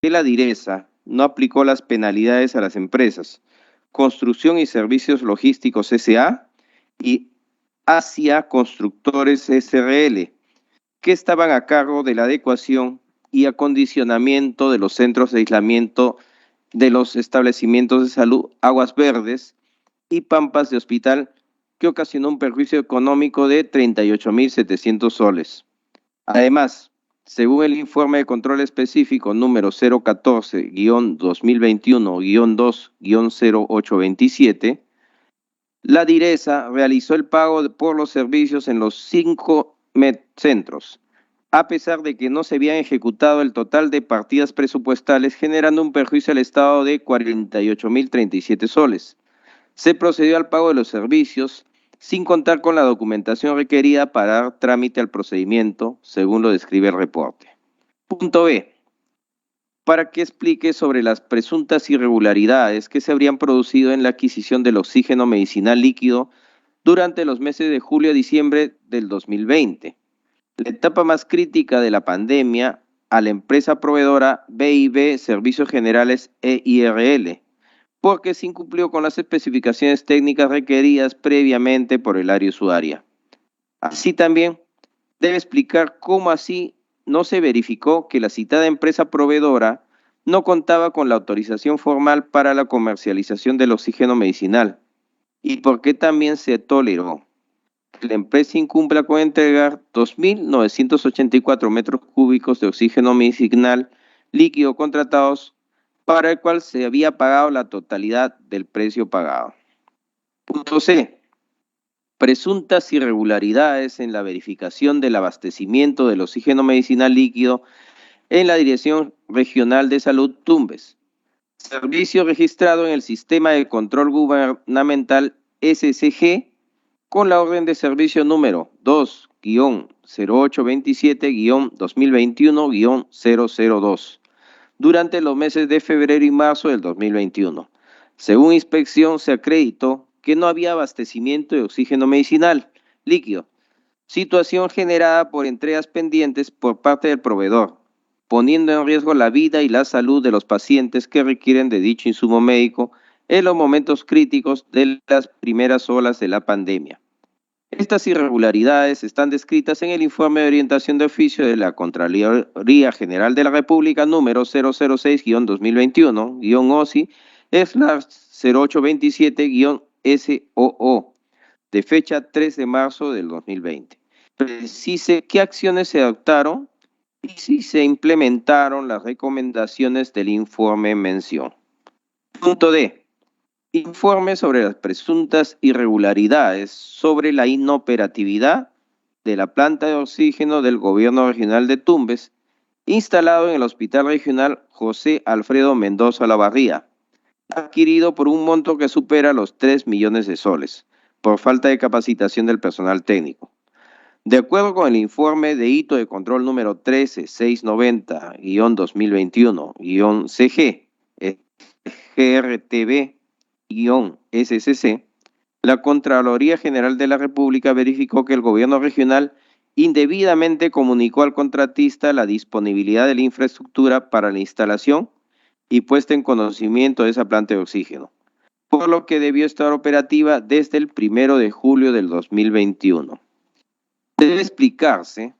que la Direza no aplicó las penalidades a las empresas Construcción y Servicios Logísticos S.A. y Asia Constructores S.R.L., que estaban a cargo de la adecuación y acondicionamiento de los centros de aislamiento de los establecimientos de salud Aguas Verdes y Pampas de Hospital, que ocasionó un perjuicio económico de 38.700 soles. Además, según el informe de control específico número 014-2021-2-0827, la Direza realizó el pago por los servicios en los 5 centros, a pesar de que no se habían ejecutado el total de partidas presupuestales, generando un perjuicio al Estado de 48.037 soles. Se procedió al pago de los servicios sin contar con la documentación requerida para dar trámite al procedimiento, según lo describe el reporte. Punto B. Para que explique sobre las presuntas irregularidades que se habrían producido en la adquisición del oxígeno medicinal líquido durante los meses de julio a diciembre del 2020, la etapa más crítica de la pandemia, a la empresa proveedora BIB Servicios Generales EIRL, porque se incumplió con las especificaciones técnicas requeridas previamente por el área usuaria. Así también debe explicar cómo así no se verificó que la citada empresa proveedora no contaba con la autorización formal para la comercialización del oxígeno medicinal y por qué también se toleró que la empresa incumpla con entregar 2.984 metros cúbicos de oxígeno medicinal líquido contratados para el cual se había pagado la totalidad del precio pagado. Punto C. Presuntas irregularidades en la verificación del abastecimiento del oxígeno medicinal líquido en la Dirección Regional de Salud Tumbes. Servicio registrado en el Sistema de Control Gubernamental SCG con la orden de servicio número 2-0827-2021-002 durante los meses de febrero y marzo del 2021. Según inspección, se acreditó que no había abastecimiento de oxígeno medicinal líquido, situación generada por entregas pendientes por parte del proveedor, poniendo en riesgo la vida y la salud de los pacientes que requieren de dicho insumo médico en los momentos críticos de las primeras olas de la pandemia. Estas irregularidades están descritas en el informe de orientación de oficio de la Contraloría General de la República número 006-2021-OSI/0827-SOO de fecha 3 de marzo del 2020. Precise qué acciones se adoptaron y si se implementaron las recomendaciones del informe en mención. Punto D. Informe sobre las presuntas irregularidades sobre la inoperatividad de la planta de oxígeno del Gobierno Regional de Tumbes, instalado en el Hospital Regional José Alfredo Mendoza Lavarría, adquirido por un monto que supera los 3 millones de soles, por falta de capacitación del personal técnico. De acuerdo con el informe de hito de control número 13690-2021-CG, GRTB-SCC, la Contraloría General de la República verificó que el gobierno regional indebidamente comunicó al contratista la disponibilidad de la infraestructura para la instalación y puesta en conocimiento de esa planta de oxígeno, por lo que debió estar operativa desde el 1 de julio del 2021. Debe explicarse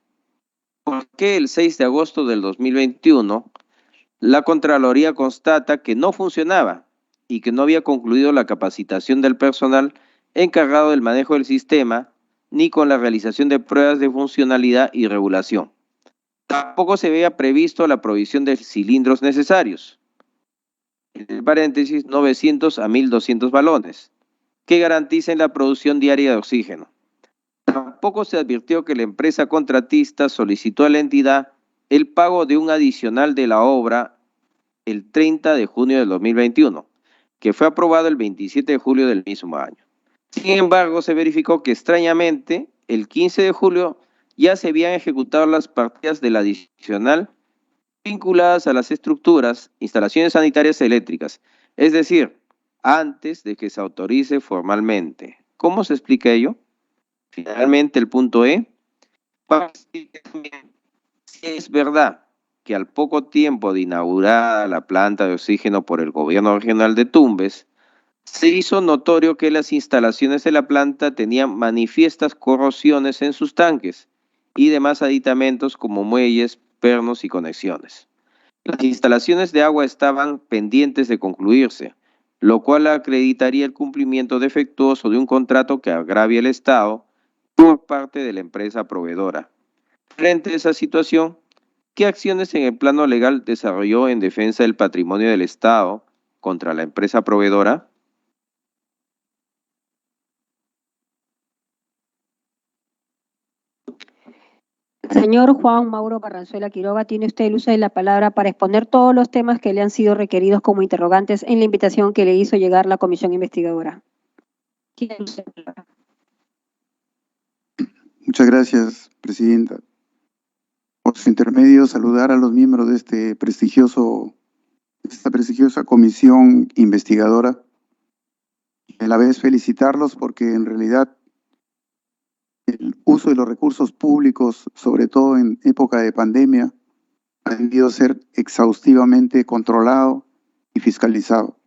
por qué el 6 de agosto del 2021 la Contraloría constata que no funcionaba y que no había concluido la capacitación del personal encargado del manejo del sistema, ni con la realización de pruebas de funcionalidad y regulación. Tampoco se había previsto la provisión de cilindros necesarios, en paréntesis 900 a 1.200 balones, que garanticen la producción diaria de oxígeno. Tampoco se advirtió que la empresa contratista solicitó a la entidad el pago de un adicional de la obra el 30 de junio del 2021, que fue aprobado el 27 de julio del mismo año. Sin embargo, se verificó que extrañamente, el 15 de julio ya se habían ejecutado las partidas del adicional vinculadas a las estructuras, instalaciones sanitarias eléctricas, es decir, antes de que se autorice formalmente. ¿Cómo se explica ello? Finalmente, el punto E, si es verdad que al poco tiempo de inaugurada la planta de oxígeno por el gobierno regional de Tumbes, se hizo notorio que las instalaciones de la planta tenían manifiestas corrosiones en sus tanques y demás aditamentos como muelles, pernos y conexiones. Las instalaciones de agua estaban pendientes de concluirse, lo cual acreditaría el cumplimiento defectuoso de un contrato que agravia el Estado por parte de la empresa proveedora. Frente a esa situación, ¿qué acciones en el plano legal desarrolló en defensa del patrimonio del Estado contra la empresa proveedora? Señor Juan Mauro Barranzuela Quiroga, tiene usted el uso de la palabra para exponer todos los temas que le han sido requeridos como interrogantes en la invitación que le hizo llegar la comisión investigadora. Tiene usted la palabra. Muchas gracias, Presidenta. Por su intermedio, saludar a los miembros de esta prestigiosa comisión investigadora y a la vez felicitarlos porque en realidad el uso de los recursos públicos, sobre todo en época de pandemia, ha debido ser exhaustivamente controlado y fiscalizado.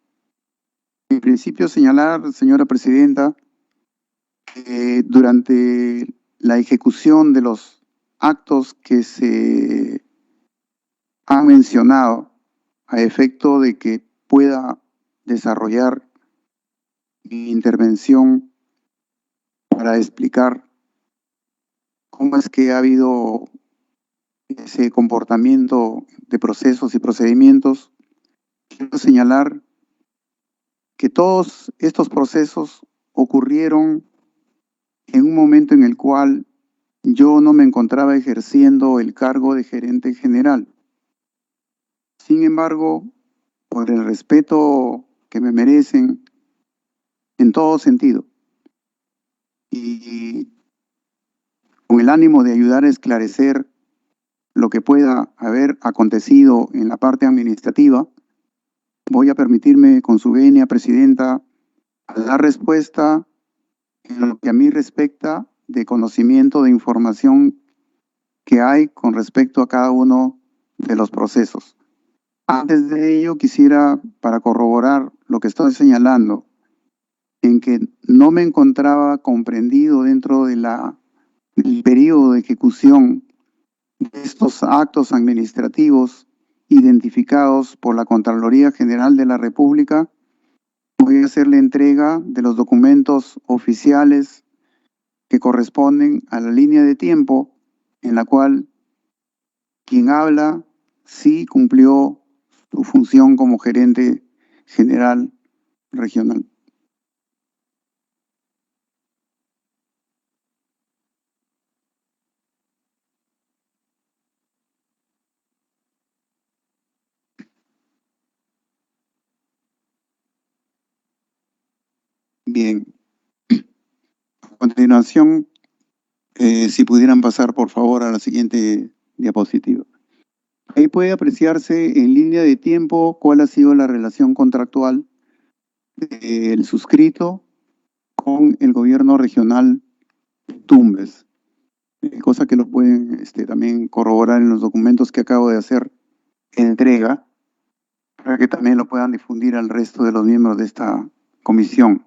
En principio, señalar, señora Presidenta, que durante la ejecución de los actos que se han mencionado a efecto de que pueda desarrollar mi intervención para explicar cómo es que ha habido ese comportamiento de procesos y procedimientos, quiero señalar que todos estos procesos ocurrieron en un momento en el cual yo no me encontraba ejerciendo el cargo de gerente general. Sin embargo, por el respeto que me merecen en todo sentido y con el ánimo de ayudar a esclarecer lo que pueda haber acontecido en la parte administrativa, voy a permitirme, con su venia, Presidenta, a dar respuesta en lo que a mí respecta de conocimiento de información que hay con respecto a cada uno de los procesos. Antes de ello, quisiera, para corroborar lo que estoy señalando, en que no me encontraba comprendido dentro de del periodo de ejecución de estos actos administrativos identificados por la Contraloría General de la República, voy a hacer la entrega de los documentos oficiales que corresponden a la línea de tiempo en la cual quien habla sí cumplió su función como gerente general regional. Bien. A continuación, si pudieran pasar por favor a la siguiente diapositiva. Ahí puede apreciarse en línea de tiempo cuál ha sido la relación contractual del suscrito con el gobierno regional Tumbes, cosa que lo pueden también corroborar en los documentos que acabo de hacer entrega, para que también lo puedan difundir al resto de los miembros de esta comisión.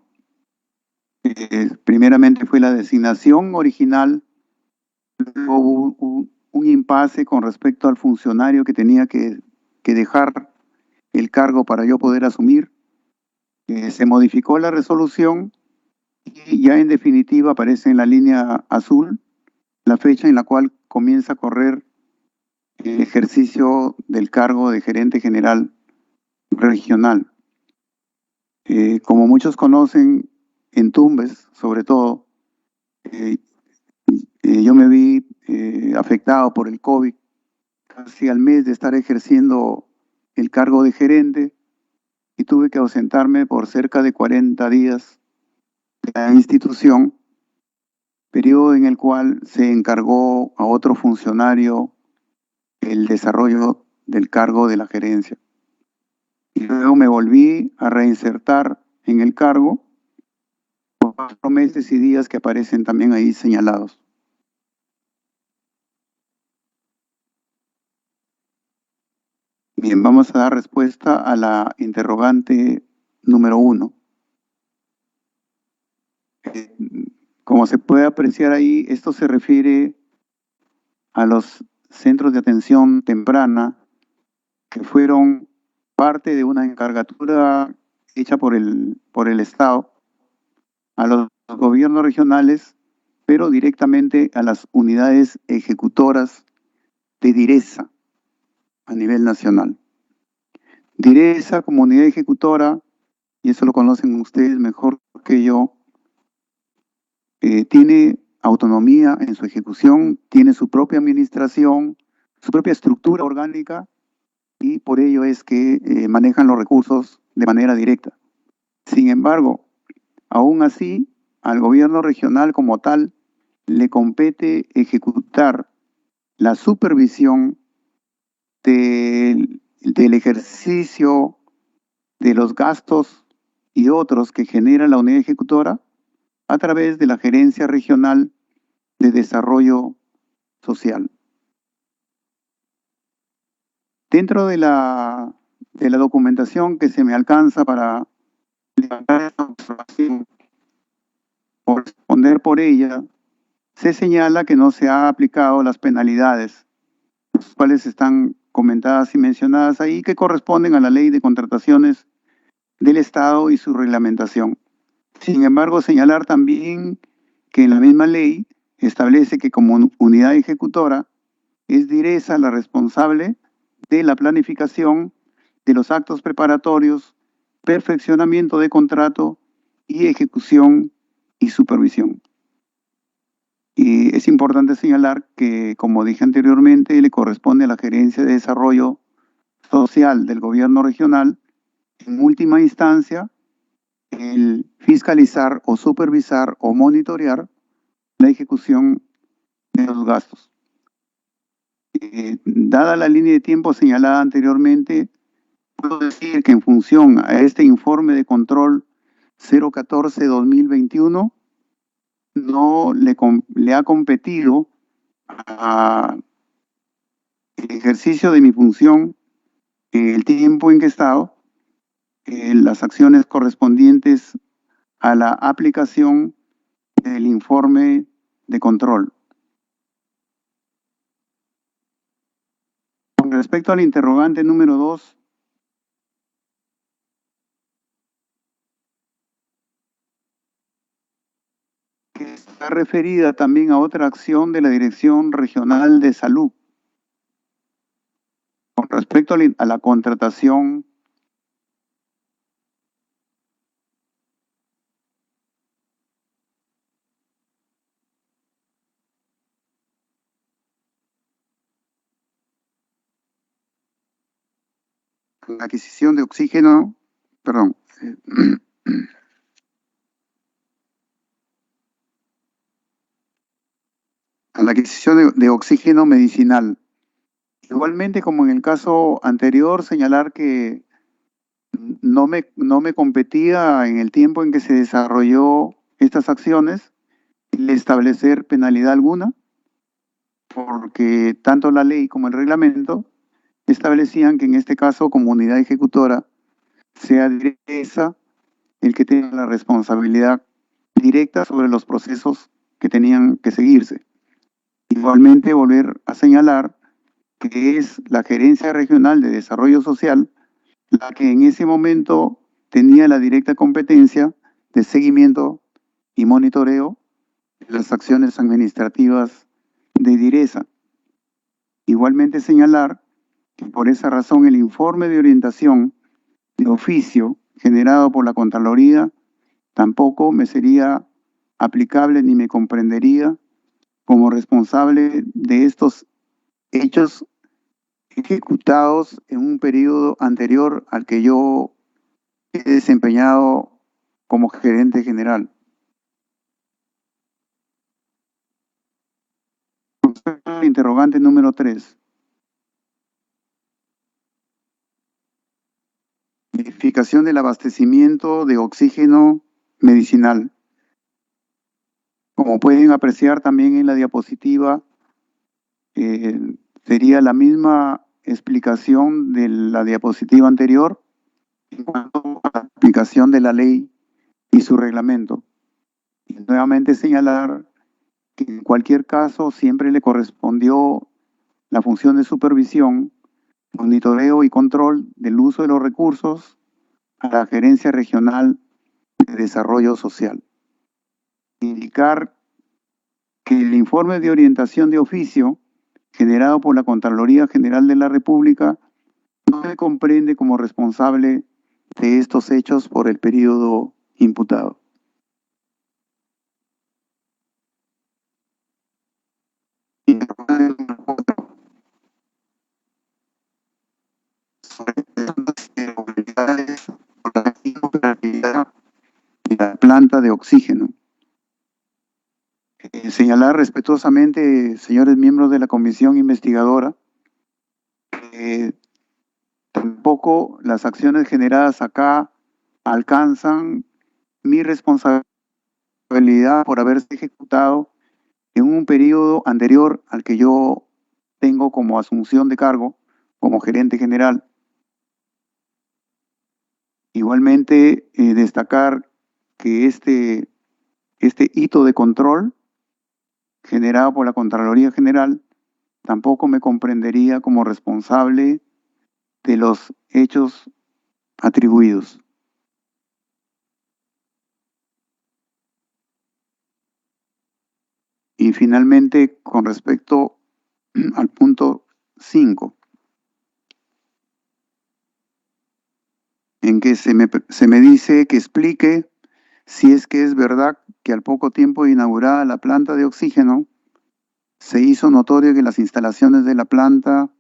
Primeramente fue la designación original, luego hubo un impasse con respecto al funcionario que tenía que dejar el cargo para yo poder asumir. Se modificó la resolución y ya en definitiva aparece en la línea azul la fecha en la cual comienza a correr el ejercicio del cargo de gerente general regional. Como muchos conocen, en Tumbes, sobre todo, yo me vi afectado por el COVID casi al mes de estar ejerciendo el cargo de gerente y tuve que ausentarme por cerca de 40 días de la institución, periodo en el cual se encargó a otro funcionario el desarrollo del cargo de la gerencia. Y luego me volví a reinsertar en el cargo por 4 meses y días que aparecen también ahí señalados. Bien, vamos a dar respuesta a la interrogante número 1. Como se puede apreciar ahí, esto se refiere a los centros de atención temprana que fueron parte de una encargatura hecha por el Estado a los gobiernos regionales, pero directamente a las unidades ejecutoras de DIRESA a nivel nacional. DIRESA como unidad ejecutora, y eso lo conocen ustedes mejor que yo, tiene autonomía en su ejecución, tiene su propia administración, su propia estructura orgánica, y por ello es que manejan los recursos de manera directa. Sin embargo, aún así, al gobierno regional como tal le compete ejecutar la supervisión del ejercicio de los gastos y otros que genera la unidad ejecutora a través de la Gerencia Regional de Desarrollo Social. Dentro de la documentación que se me alcanza para levantar esta observación o responder por ella, se señala que no se ha aplicado las penalidades, las cuales están comentadas y mencionadas ahí, que corresponden a la Ley de Contrataciones del Estado y su reglamentación. Sin embargo, señalar también que en la misma ley establece que como unidad ejecutora es DIRESA la responsable de la planificación de los actos preparatorios, perfeccionamiento de contrato y ejecución y supervisión. Y es importante señalar que, como dije anteriormente, le corresponde a la Gerencia de Desarrollo Social del Gobierno Regional, en última instancia, el fiscalizar o supervisar o monitorear la ejecución de los gastos. Dada la línea de tiempo señalada anteriormente, puedo decir que en función a este informe de control 014-2021, no le ha competido al ejercicio de mi función el tiempo en que he estado, las acciones correspondientes a la aplicación del informe de control. Con respecto al interrogante número 2, que está referida también a otra acción de la Dirección Regional de Salud. Con respecto a la contratación la adquisición de oxígeno, perdón, a la adquisición de oxígeno medicinal. Igualmente, como en el caso anterior, señalar que no me competía en el tiempo en que se desarrolló estas acciones el establecer penalidad alguna, porque tanto la ley como el reglamento establecían que en este caso, como unidad ejecutora, sea DIRESA el que tenga la responsabilidad directa sobre los procesos que tenían que seguirse. Igualmente, volver a señalar que es la Gerencia Regional de Desarrollo Social la que en ese momento tenía la directa competencia de seguimiento y monitoreo de las acciones administrativas de DIRESA. Igualmente señalar que por esa razón el informe de orientación de oficio generado por la Contraloría tampoco me sería aplicable ni me comprendería como responsable de estos hechos ejecutados en un periodo anterior al que yo he desempeñado como gerente general. Interrogante número 3. Verificación del abastecimiento de oxígeno medicinal. Como pueden apreciar también en la diapositiva, sería la misma explicación de la diapositiva anterior en cuanto a la aplicación de la ley y su reglamento. Y nuevamente señalar que en cualquier caso siempre le correspondió la función de supervisión, monitoreo y control del uso de los recursos a la Gerencia Regional de Desarrollo Social. Indicar que el informe de orientación de oficio generado por la Contraloría General de la República no se comprende como responsable de estos hechos por el periodo imputado. Sobre las irregularidades por la inoperatividad de la planta de oxígeno. Señalar respetuosamente, señores miembros de la comisión investigadora, que tampoco las acciones generadas acá alcanzan mi responsabilidad por haberse ejecutado en un periodo anterior al que yo tengo como asunción de cargo como gerente general. Igualmente, destacar que este hito de control generado por la Contraloría General tampoco me comprendería como responsable de los hechos atribuidos. Y finalmente, con respecto al punto 5, en que se me dice que explique si es que es verdad que al poco tiempo de inaugurada la planta de oxígeno, se hizo notorio que las instalaciones de la planta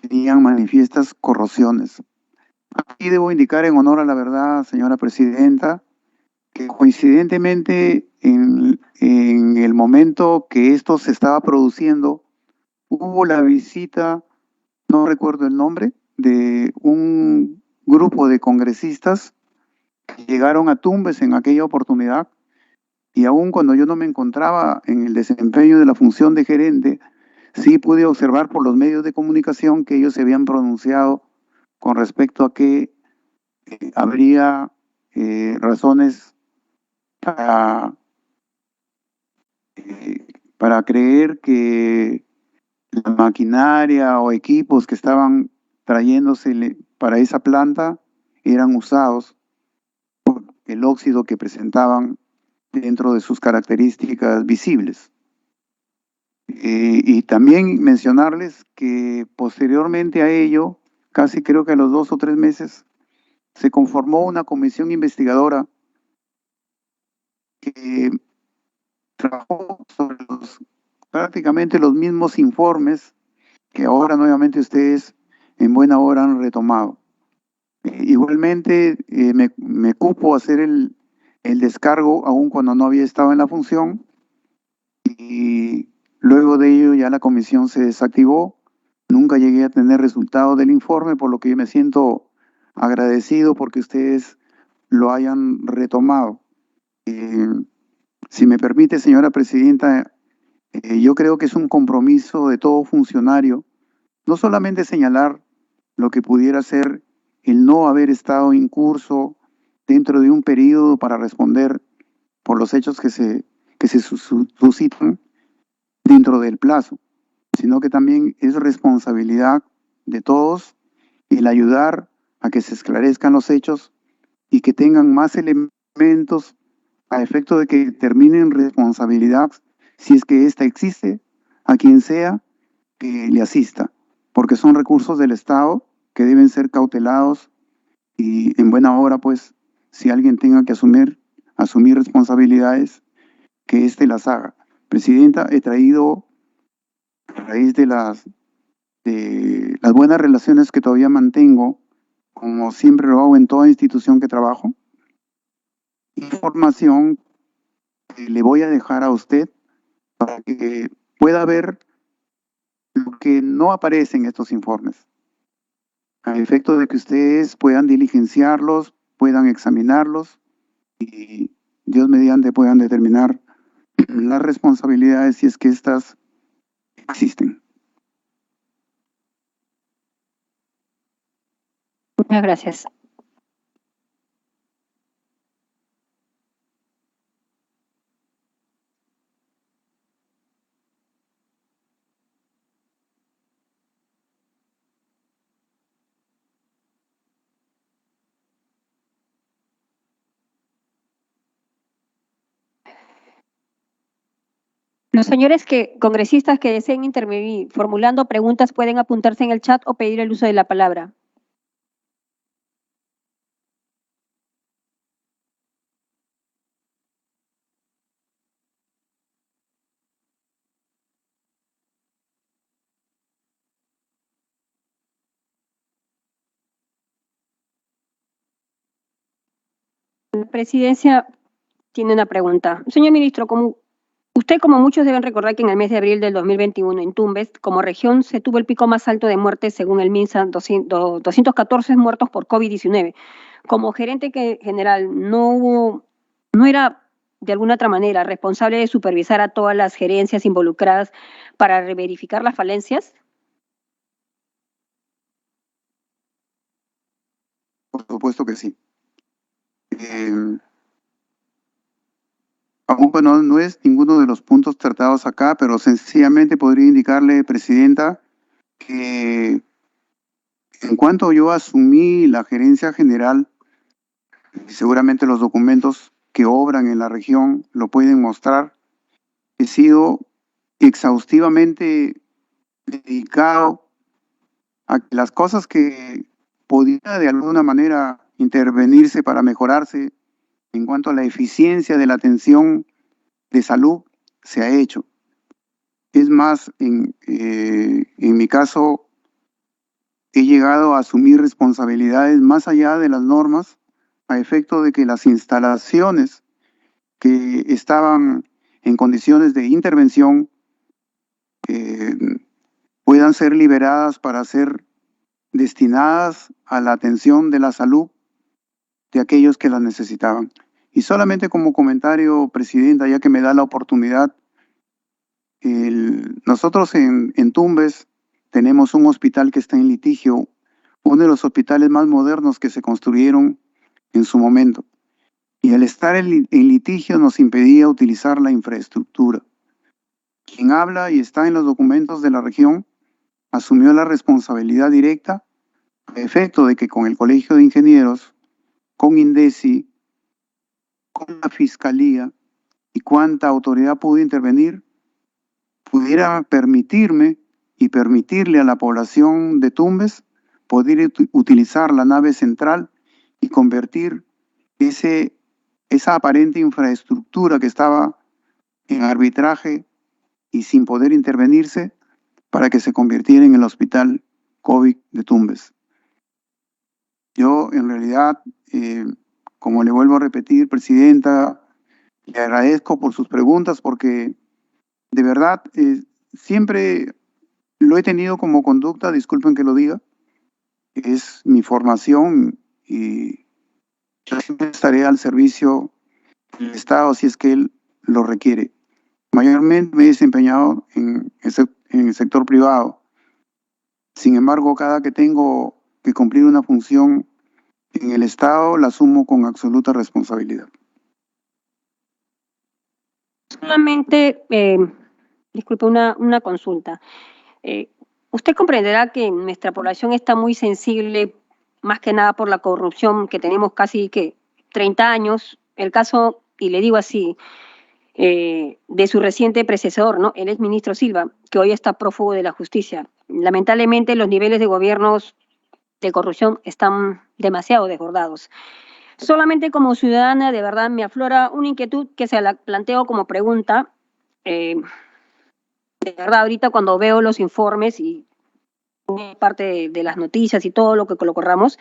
tenían manifiestas corrosiones. Aquí debo indicar en honor a la verdad, señora presidenta, que coincidentemente en el momento que esto se estaba produciendo, hubo la visita, no recuerdo el nombre, de un grupo de congresistas que llegaron a Tumbes en aquella oportunidad, y aún cuando yo no me encontraba en el desempeño de la función de gerente, sí pude observar por los medios de comunicación que ellos se habían pronunciado con respecto a que habría razones para creer que la maquinaria o equipos que estaban trayéndose para esa planta eran usados por el óxido que presentaban dentro de sus características visibles. Y también mencionarles que posteriormente a ello, casi creo que a los 2 o 3 meses, se conformó una comisión investigadora que trabajó sobre prácticamente los mismos informes que ahora nuevamente ustedes en buena hora han retomado. Igualmente me cupo hacer el descargo aún cuando no había estado en la función, y luego de ello ya la comisión se desactivó. Nunca llegué a tener resultado del informe, por lo que yo me siento agradecido porque ustedes lo hayan retomado. Si me permite, señora presidenta, yo creo que es un compromiso de todo funcionario, no solamente señalar lo que pudiera ser el no haber estado en curso dentro de un periodo para responder por los hechos que se suscitan dentro del plazo, sino que también es responsabilidad de todos el ayudar a que se esclarezcan los hechos y que tengan más elementos a efecto de que determinen responsabilidad, si es que ésta existe, a quien sea que le asista, porque son recursos del Estado que deben ser cautelados, y en buena hora, pues, si alguien tenga que asumir responsabilidades, que éste las haga. Presidenta, he traído, a raíz de las buenas relaciones que todavía mantengo, como siempre lo hago en toda institución que trabajo, información que le voy a dejar a usted para que pueda ver lo que no aparece en estos informes, a efecto de que ustedes puedan diligenciarlos, puedan examinarlos y Dios mediante puedan determinar las responsabilidades si es que estas existen. Muchas gracias. Los congresistas que deseen intervenir formulando preguntas pueden apuntarse en el chat o pedir el uso de la palabra. La presidencia tiene una pregunta. Señor ministro, usted, como muchos deben recordar que en el mes de abril del 2021 en Tumbes, como región, se tuvo el pico más alto de muertes según el MINSA, 214 muertos por COVID-19. Como gerente general, no era de alguna otra manera responsable de supervisar a todas las gerencias involucradas para verificar las falencias. Por supuesto que sí. Aunque no es ninguno de los puntos tratados acá, pero sencillamente podría indicarle, Presidenta, que en cuanto yo asumí la gerencia general, y seguramente los documentos que obran en la región lo pueden mostrar, he sido exhaustivamente dedicado a que las cosas que podía de alguna manera intervenirse para mejorarse en cuanto a la eficiencia de la atención de salud se ha hecho. Es más, en mi caso, he llegado a asumir responsabilidades más allá de las normas a efecto de que las instalaciones que estaban en condiciones de intervención puedan ser liberadas para ser destinadas a la atención de la salud de aquellos que las necesitaban. Y solamente como comentario, Presidenta, ya que me da la oportunidad, nosotros en Tumbes tenemos un hospital que está en litigio, uno de los hospitales más modernos que se construyeron en su momento. Y al estar en litigio nos impedía utilizar la infraestructura. Quien habla y está en los documentos de la región asumió la responsabilidad directa a efecto de que con el Colegio de Ingenieros, con INDECI, con la Fiscalía y cuánta autoridad pudo intervenir, pudiera permitirme y permitirle a la población de Tumbes poder utilizar la nave central y convertir esa aparente infraestructura que estaba en arbitraje y sin poder intervenirse para que se convirtiera en el hospital COVID de Tumbes. Yo, en realidad, como le vuelvo a repetir, Presidenta, le agradezco por sus preguntas porque de verdad siempre lo he tenido como conducta, disculpen que lo diga, es mi formación y yo siempre estaré al servicio del Estado si es que él lo requiere. Mayormente me he desempeñado en el sector privado. Sin embargo, cada que tengo que cumplir una función en el Estado, la asumo con absoluta responsabilidad. Solamente, disculpe, una consulta. Usted comprenderá que nuestra población está muy sensible, más que nada por la corrupción que tenemos casi que 30 años. El caso, y le digo así, de su reciente predecesor, ¿no? El exministro Silva, que hoy está prófugo de la justicia. Lamentablemente los niveles de gobiernos de corrupción están demasiado desbordados. Solamente como ciudadana, de verdad, me aflora una inquietud que se la planteo como pregunta. De verdad, ahorita cuando veo los informes y parte de las noticias y todo lo que corramos,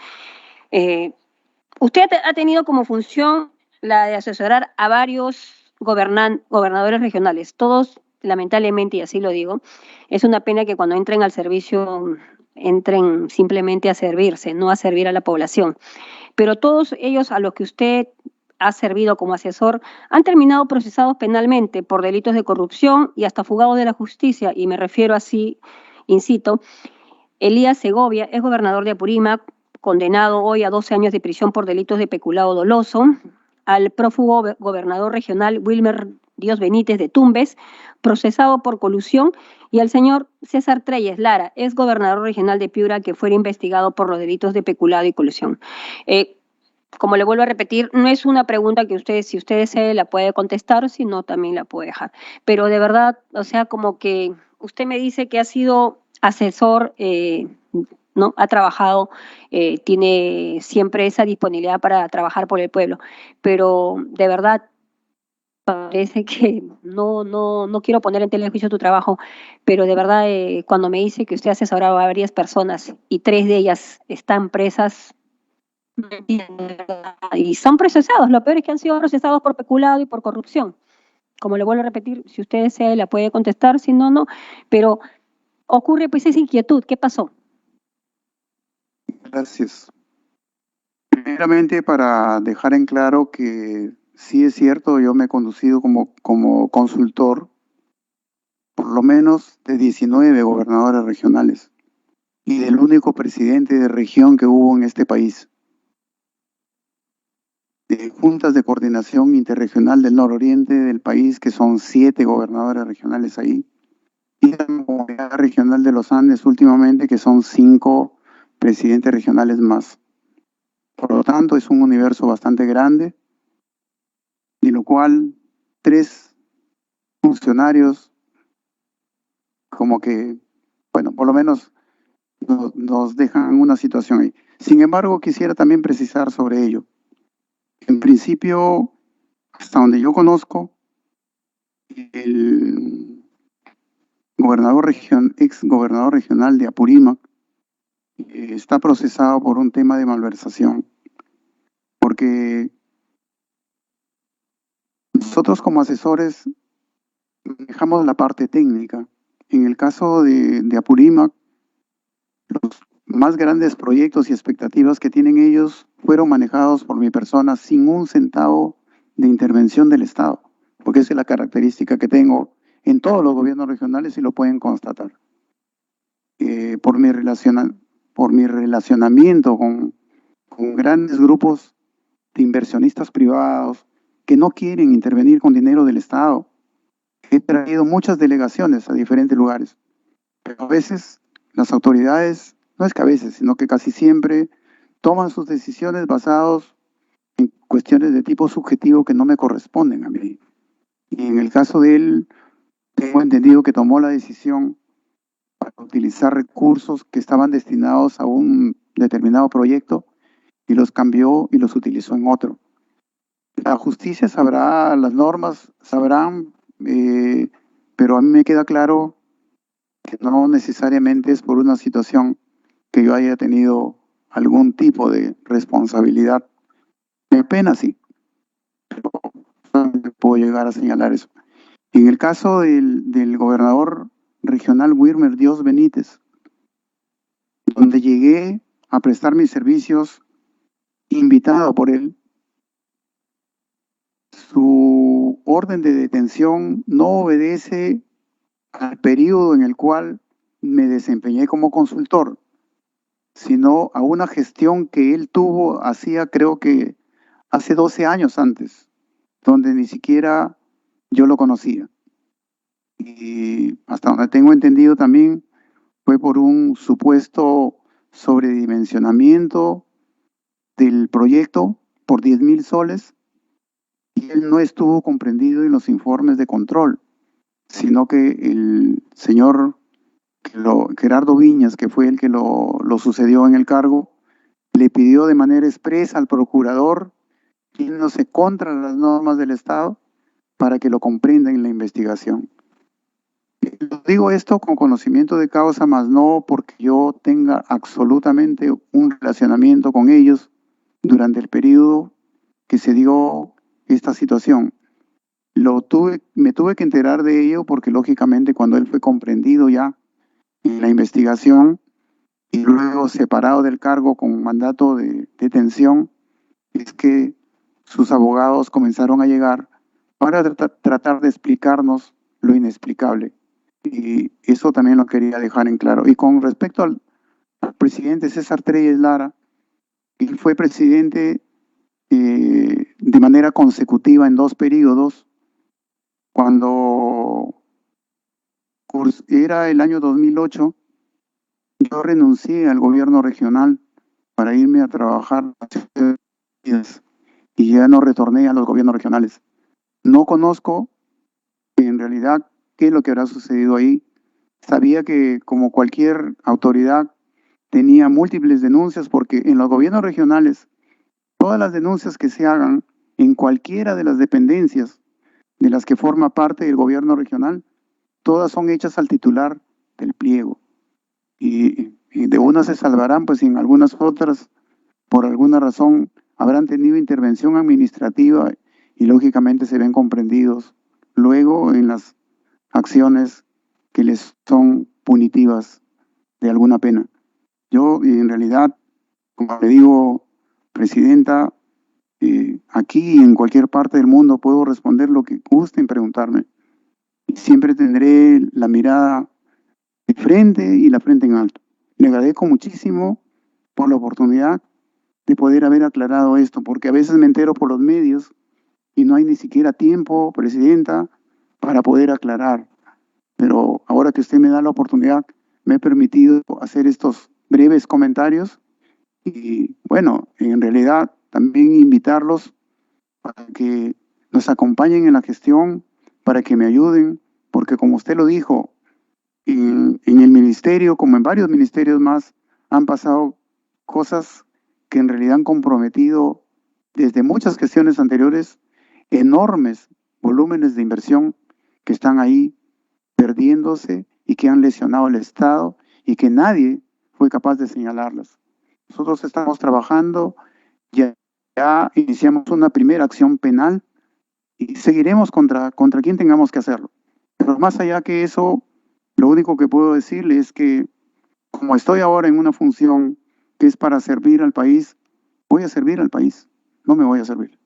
usted ha tenido como función la de asesorar a varios gobernadores regionales. Todos, lamentablemente, y así lo digo, es una pena que cuando entren al servicio entren simplemente a servirse, no a servir a la población. Pero todos ellos a los que usted ha servido como asesor han terminado procesados penalmente por delitos de corrupción y hasta fugados de la justicia, y me refiero así, incito, Elías Segovia es gobernador de Apurímac condenado hoy a 12 años de prisión por delitos de peculado doloso, al prófugo gobernador regional Wilmer Dios Benítez de Tumbes, procesado por colusión, y al señor César Treyes Lara, ex gobernador regional de Piura, que fuera investigado por los delitos de peculado y colusión. Como le vuelvo a repetir, no es una pregunta que usted, si usted desee, la puede contestar, si no, también la puede dejar. Pero de verdad, o sea, como que usted me dice que ha sido asesor, ¿no? Ha trabajado, tiene siempre esa disponibilidad para trabajar por el pueblo, pero de verdad parece que no quiero poner en tela de juicio tu trabajo, pero de verdad cuando me dice que usted ha asesorado a varias personas y 3 de ellas están presas, no entiendo, de verdad, y son procesados, lo peor es que han sido procesados por peculado y por corrupción. Como le vuelvo a repetir, si usted desea la puede contestar, si no, no, pero ocurre pues esa inquietud, ¿qué pasó? Gracias. Primeramente, para dejar en claro que sí es cierto, yo me he conducido como consultor por lo menos de 19 gobernadores regionales y del único presidente de región que hubo en este país. De juntas de coordinación interregional del nororiente del país, que son 7 gobernadores regionales ahí, y la comunidad regional de los Andes últimamente, que son 5 presidentes regionales más. Por lo tanto, es un universo bastante grande, de lo cual 3 funcionarios como que, bueno, por lo menos nos dejan una situación ahí. Sin embargo, quisiera también precisar sobre ello. En principio, hasta donde yo conozco, el ex gobernador regional de Apurímac está procesado por un tema de malversación, porque nosotros como asesores manejamos la parte técnica. En el caso de Apurímac, los más grandes proyectos y expectativas que tienen ellos fueron manejados por mi persona sin un centavo de intervención del Estado, porque esa es la característica que tengo en todos los gobiernos regionales y lo pueden constatar. Por mi relacionamiento con grandes grupos de inversionistas privados que no quieren intervenir con dinero del Estado. He traído muchas delegaciones a diferentes lugares, pero a veces las autoridades, no es que a veces, sino que casi siempre toman sus decisiones basadas en cuestiones de tipo subjetivo que no me corresponden a mí. Y en el caso de él, tengo entendido que tomó la decisión para utilizar recursos que estaban destinados a un determinado proyecto y los cambió y los utilizó en otro. La justicia sabrá, las normas sabrán, pero a mí me queda claro que no necesariamente es por una situación que yo haya tenido algún tipo de responsabilidad. Me pena, sí, pero no puedo llegar a señalar eso. En el caso del gobernador regional Wilmer Dios Benítez, donde llegué a prestar mis servicios invitado por él, su orden de detención no obedece al periodo en el cual me desempeñé como consultor, sino a una gestión que él tuvo hacía, creo que hace 12 años antes, donde ni siquiera yo lo conocía. Y hasta donde tengo entendido también fue por un supuesto sobredimensionamiento del proyecto por 10.000 soles, y él no estuvo comprendido en los informes de control, sino que el señor Gerardo Viñas, que fue el que lo sucedió en el cargo, le pidió de manera expresa al procurador, yéndose contra las normas del Estado, para que lo comprenda en la investigación. Digo esto con conocimiento de causa, más no porque yo tenga absolutamente un relacionamiento con ellos durante el periodo que se dio esta situación. Me tuve que enterar de ello porque lógicamente cuando él fue comprendido ya en la investigación y luego separado del cargo con mandato de detención, es que sus abogados comenzaron a llegar para tratar de explicarnos lo inexplicable. Y eso también lo quería dejar en claro. Y con respecto al presidente César Treyes Lara, Él fue presidente de manera consecutiva en 2 periodos. Cuando era el año 2008, yo renuncié al gobierno regional para irme a trabajar a Naciones Unidas y ya no retorné a los gobiernos regionales. No conozco en realidad qué es lo que habrá sucedido ahí. Sabía que como cualquier autoridad tenía múltiples denuncias porque en los gobiernos regionales todas las denuncias que se hagan en cualquiera de las dependencias de las que forma parte el gobierno regional, todas son hechas al titular del pliego. Y de unas se salvarán, pues y en algunas otras, por alguna razón, habrán tenido intervención administrativa y lógicamente se ven comprendidos luego en las acciones que les son punitivas de alguna pena. Yo, en realidad, como le digo, Presidenta, aquí y en cualquier parte del mundo puedo responder lo que gusten preguntarme. Siempre tendré la mirada de frente y la frente en alto. Le agradezco muchísimo por la oportunidad de poder haber aclarado esto, porque a veces me entero por los medios y no hay ni siquiera tiempo, Presidenta, para poder aclarar. Pero ahora que usted me da la oportunidad, me he permitido hacer estos breves comentarios y bueno, en realidad también invitarlos para que nos acompañen en la gestión, para que me ayuden, porque como usted lo dijo, en el ministerio, como en varios ministerios más, han pasado cosas que en realidad han comprometido desde muchas gestiones anteriores enormes volúmenes de inversión que están ahí perdiéndose y que han lesionado al Estado y que nadie fue capaz de señalarlas. Nosotros estamos trabajando, ya iniciamos una primera acción penal y seguiremos contra quien tengamos que hacerlo. Pero más allá que eso, lo único que puedo decirle es que como estoy ahora en una función que es para servir al país, voy a servir al país, no me voy a servir.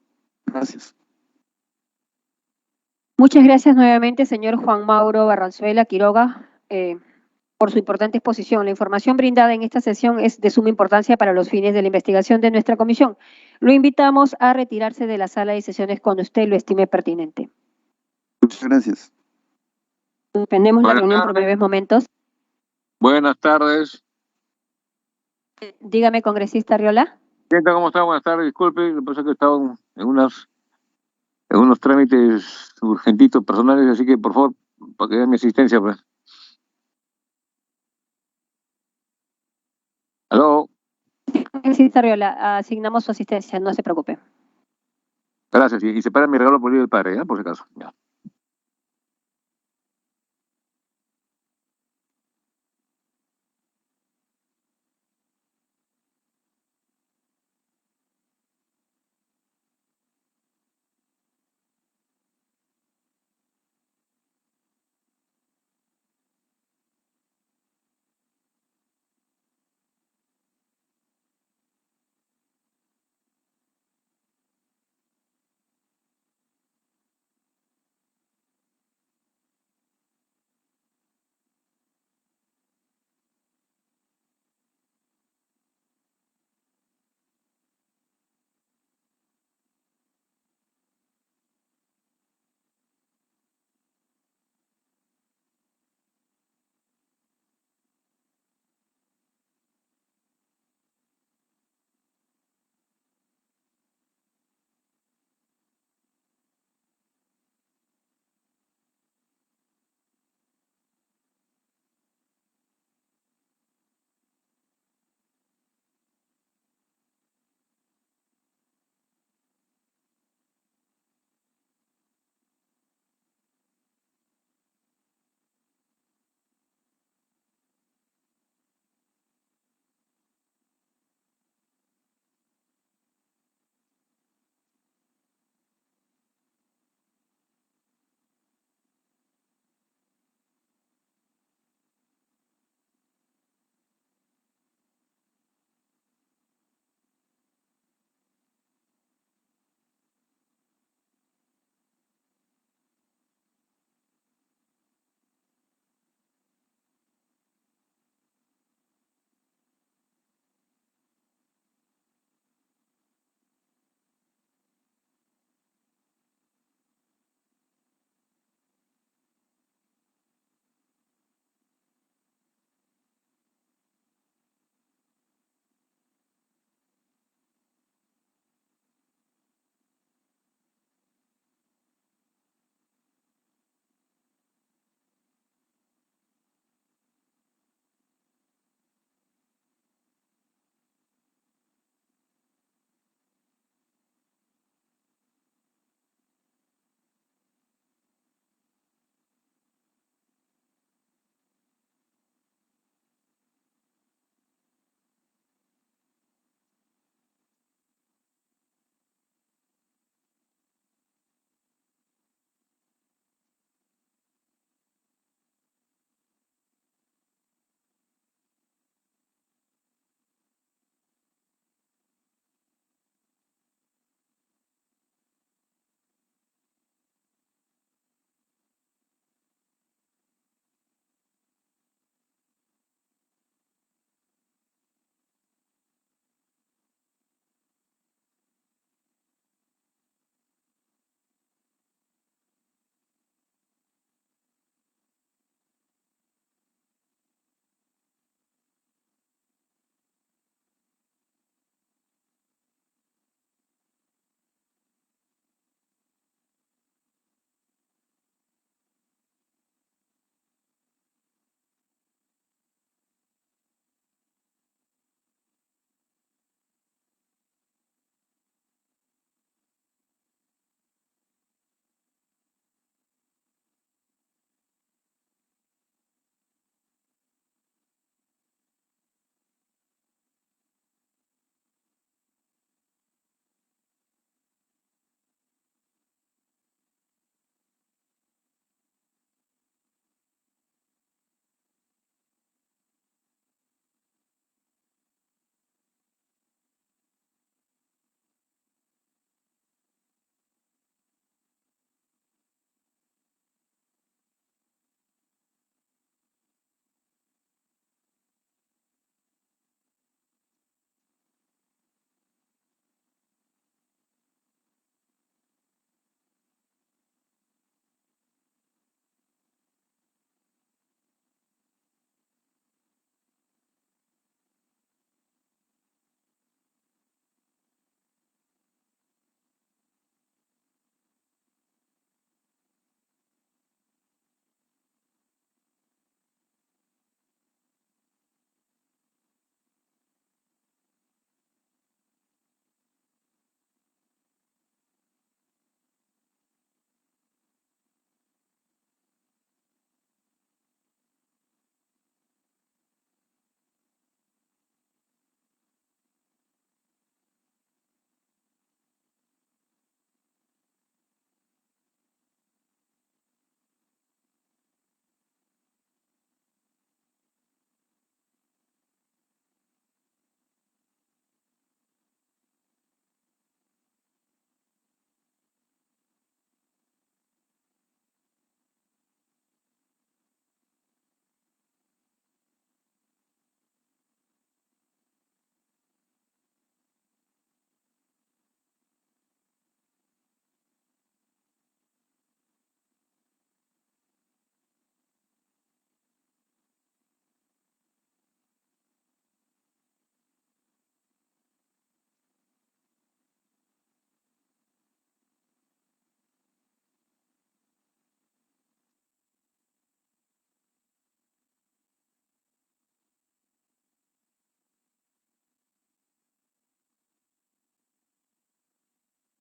Gracias. Muchas gracias nuevamente, señor Juan Mauro Barranzuela Quiroga, por su importante exposición. La información brindada en esta sesión es de suma importancia para los fines de la investigación de nuestra comisión. Lo invitamos a retirarse de la sala de sesiones cuando usted lo estime pertinente. Muchas gracias. Suspendemos la Buenas reunión por tardes. breves momentos. Buenas tardes. Dígame, congresista Arriola. ¿Cómo está? Buenas tardes. Disculpe, lo que pasa es que he estado en unos trámites urgentitos personales, así que por favor, para que den mi asistencia, pues. Aló, Congresista Arriola, asignamos su asistencia, no se preocupe. gracias. Y separa mi regalo por el día del padre, ¿ya? Por si acaso. Ya.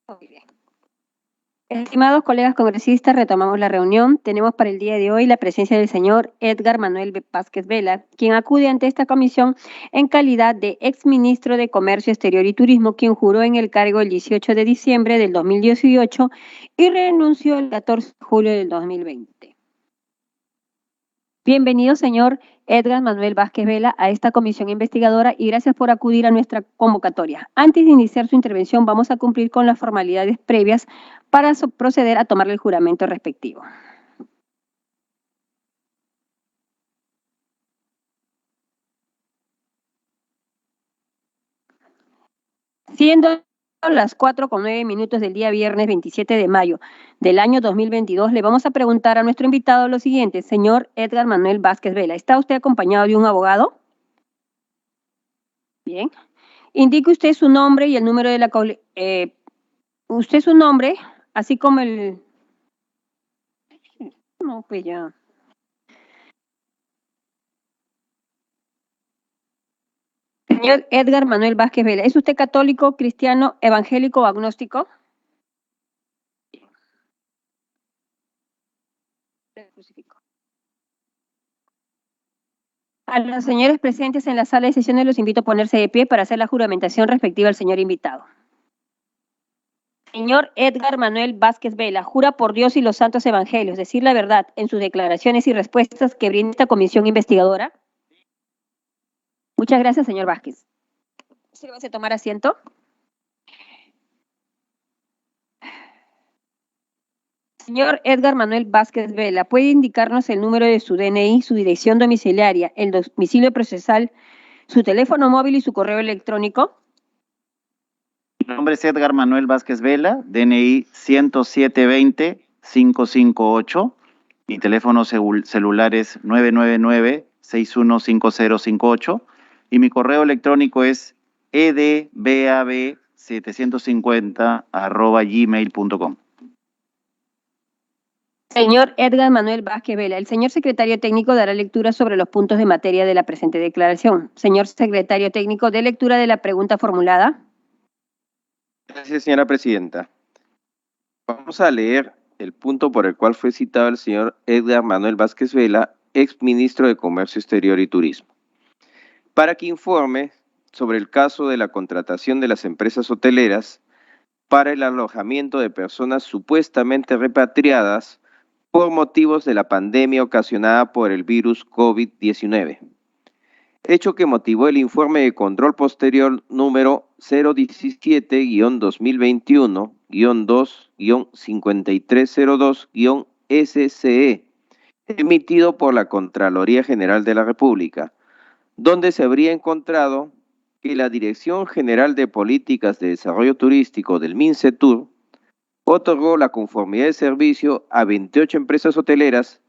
Muy bien. Estimados colegas congresistas, retomamos la reunión. Tenemos para el día de hoy la presencia del señor Edgar Manuel Vázquez Vela, quien acude ante esta comisión en calidad de exministro de Comercio Exterior y Turismo, quien juró en el cargo el 18 de diciembre del 2018 y renunció el 14 de julio del 2020. Bienvenido, señor Edgar Manuel Vázquez Vela, a esta comisión investigadora y gracias por acudir a nuestra convocatoria. Antes de iniciar su intervención, vamos a cumplir con las formalidades previas para proceder a tomarle el juramento respectivo. Siendo las 4:09 del día viernes 27 de mayo del año 2022, le vamos a preguntar a nuestro invitado lo siguiente. Señor Edgar Manuel Vázquez Vela, ¿está usted acompañado de un abogado? Bien. Indique usted su nombre y el número de la... usted su nombre, así como el... No, pues ya. Señor Edgar Manuel Vázquez Vela, ¿es usted católico, cristiano, evangélico o agnóstico? A los señores presentes en la sala de sesiones los invito a ponerse de pie para hacer la juramentación respectiva al señor invitado. Señor Edgar Manuel Vázquez Vela, jura por Dios y los santos evangelios decir la verdad en sus declaraciones y respuestas que brinda esta comisión investigadora. Muchas gracias, señor Vázquez. ¿Sírvase a tomar asiento? Señor Edgar Manuel Vázquez Vela, ¿puede indicarnos el número de su DNI, su dirección domiciliaria, el domicilio procesal, su teléfono móvil y su correo electrónico? Mi nombre es Edgar Manuel Vázquez Vela, DNI 10720-558. Mi teléfono celular es 999-615058 y mi correo electrónico es edbab750@gmail.com. Señor Edgar Manuel Vázquez Vela, el señor secretario técnico dará lectura sobre los puntos de materia de la presente declaración. Señor secretario técnico, dé lectura de la pregunta formulada. Gracias, señora presidenta. Vamos a leer el punto por el cual fue citado el señor Edgar Manuel Vázquez Vela, exministro de Comercio Exterior y Turismo, para que informe sobre el caso de la contratación de las empresas hoteleras para el alojamiento de personas supuestamente repatriadas por motivos de la pandemia ocasionada por el virus COVID-19, hecho que motivó el informe de control posterior número 017-2021-2-5302-SCE, emitido por la Contraloría General de la República, donde se habría encontrado que la Dirección General de Políticas de Desarrollo Turístico del MINCETUR otorgó la conformidad de servicio a 28 empresas hoteleras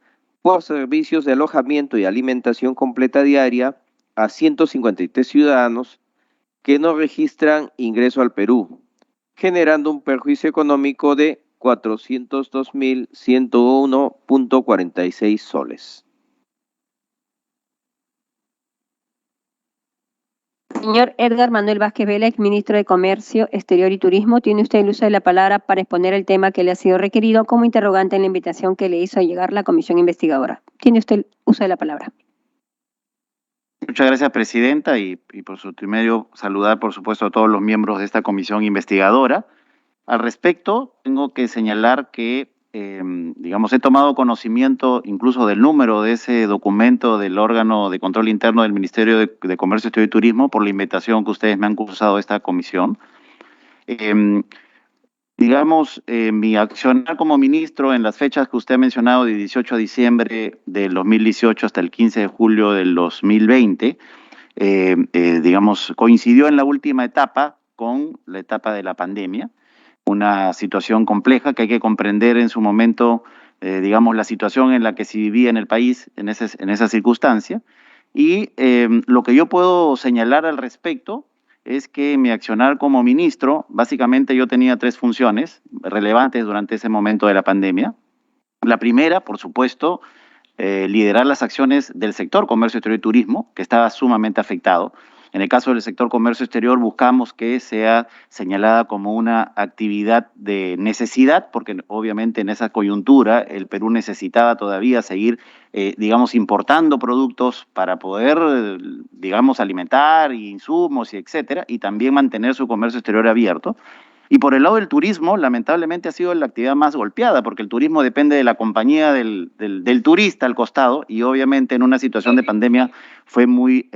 por servicios de alojamiento y alimentación completa diaria a 153 ciudadanos que no registran ingreso al Perú, generando un perjuicio económico de 402.101.46 soles. Señor Edgar Manuel Vázquez Vela, exministro de Comercio Exterior y Turismo, tiene usted el uso de la palabra para exponer el tema que le ha sido requerido como interrogante en la invitación que le hizo llegar la comisión investigadora. Tiene usted el uso de la palabra. Muchas gracias, presidenta, y por su intermedio saludar, por supuesto, a todos los miembros de esta comisión investigadora. Al respecto, tengo que señalar que, he tomado conocimiento incluso del número de ese documento del órgano de control interno del Ministerio de Comercio, Exterior y Turismo por la invitación que ustedes me han cursado a esta comisión. Mi accionar como ministro en las fechas que usted ha mencionado, de 18 de diciembre del 2018 hasta el 15 de julio del 2020, coincidió en la última etapa con la etapa de la pandemia, una situación compleja que hay que comprender en su momento, la situación en la que se vivía en el país en esa circunstancia. Y lo que yo puedo señalar al respecto es que mi accionar como ministro, básicamente yo tenía 3 funciones relevantes durante ese momento de la pandemia. La primera, por supuesto, liderar las acciones del sector comercio, exterior y turismo, que estaba sumamente afectado. En el caso del sector comercio exterior, buscamos que sea señalada como una actividad de necesidad, porque obviamente en esa coyuntura el Perú necesitaba todavía seguir, digamos, importando productos para poder, digamos, alimentar, insumos y etcétera, y también mantener su comercio exterior abierto. Y por el lado del turismo, lamentablemente ha sido la actividad más golpeada, porque el turismo depende de la compañía del turista al costado, y obviamente en una situación de pandemia fue muy,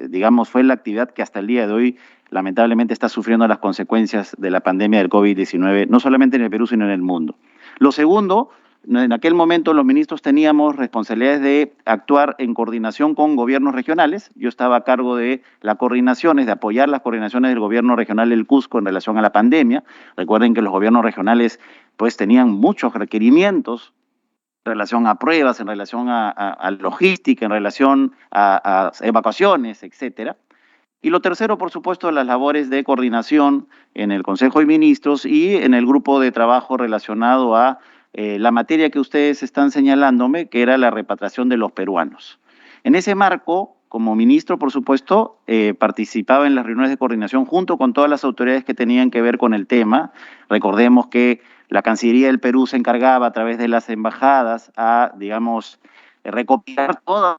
digamos, fue la actividad que hasta el día de hoy lamentablemente está sufriendo las consecuencias de la pandemia del COVID-19, no solamente en el Perú, sino en el mundo. Lo segundo, en aquel momento los ministros teníamos responsabilidades de actuar en coordinación con gobiernos regionales. Yo estaba a cargo de las coordinaciones, de apoyar las coordinaciones del gobierno regional del Cusco en relación a la pandemia. Recuerden que los gobiernos regionales pues tenían muchos requerimientos en relación a pruebas, en relación a logística, en relación a evacuaciones, etcétera. Y lo tercero, por supuesto, las labores de coordinación en el Consejo de Ministros y en el grupo de trabajo relacionado a la materia que ustedes están señalándome, que era la repatriación de los peruanos. En ese marco, como ministro, por supuesto, participaba en las reuniones de coordinación junto con todas las autoridades que tenían que ver con el tema. Recordemos que la Cancillería del Perú se encargaba a través de las embajadas a, digamos, recopilar todas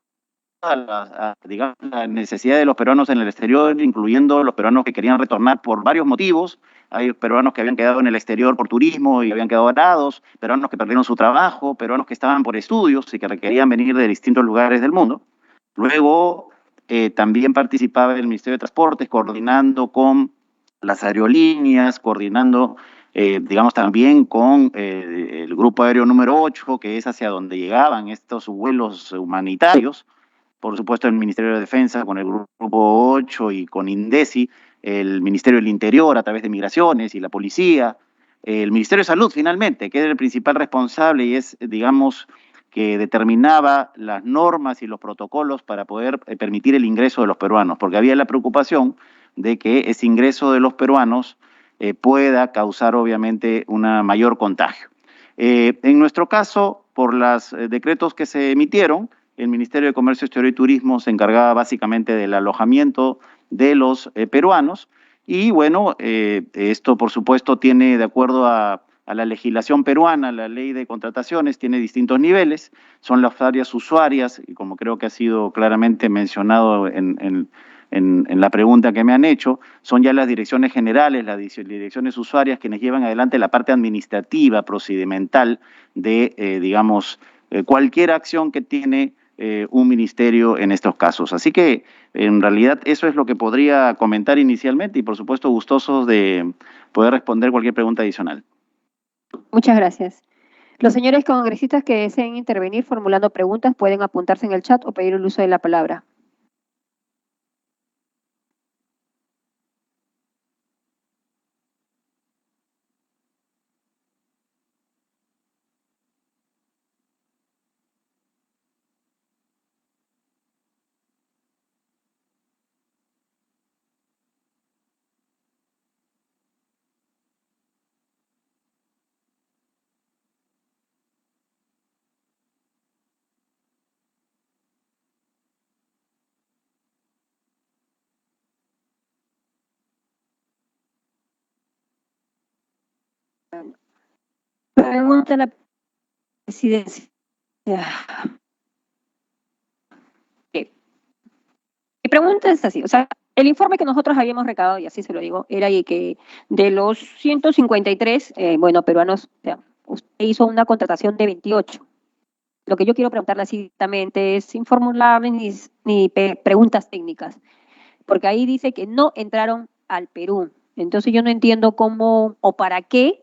digamos, la necesidad de los peruanos en el exterior, incluyendo los peruanos que querían retornar por varios motivos. Hay peruanos que habían quedado en el exterior por turismo y habían quedado varados, peruanos que perdieron su trabajo, peruanos que estaban por estudios y que requerían venir de distintos lugares del mundo. Luego también participaba el Ministerio de Transportes, coordinando con las aerolíneas, coordinando, digamos, también con el Grupo Aéreo número 8, que es hacia donde llegaban estos vuelos humanitarios. Por supuesto, el Ministerio de Defensa con el Grupo 8 y con INDECI, el Ministerio del Interior a través de Migraciones y la Policía, el Ministerio de Salud finalmente, que era el principal responsable y es, digamos, que determinaba las normas y los protocolos para poder permitir el ingreso de los peruanos, porque había la preocupación de que ese ingreso de los peruanos pueda causar obviamente una mayor contagio. En nuestro caso, por los decretos que se emitieron, el Ministerio de Comercio Exterior y Turismo se encargaba básicamente del alojamiento de los peruanos y bueno, esto por supuesto tiene, de acuerdo a la legislación peruana, la ley de contrataciones, tiene distintos niveles, son las áreas usuarias, y como creo que ha sido claramente mencionado en la pregunta que me han hecho, son ya las direcciones generales, las direcciones usuarias quienes llevan adelante la parte administrativa, procedimental de, digamos, cualquier acción que tiene un ministerio en estos casos. Así que, en realidad, eso es lo que podría comentar inicialmente y, por supuesto, gustosos de poder responder cualquier pregunta adicional. Muchas gracias. Los señores congresistas que deseen intervenir formulando preguntas pueden apuntarse en el chat o pedir el uso de la palabra. Pregunta a la presidencia. Mi pregunta es así, o sea, el informe que nosotros habíamos recabado, y así se lo digo, era que de los 153, peruanos, o sea, usted hizo una contratación de 28. Lo que yo quiero preguntarle así es sin formulables ni preguntas técnicas, porque ahí dice que no entraron al Perú. Entonces yo no entiendo cómo o para qué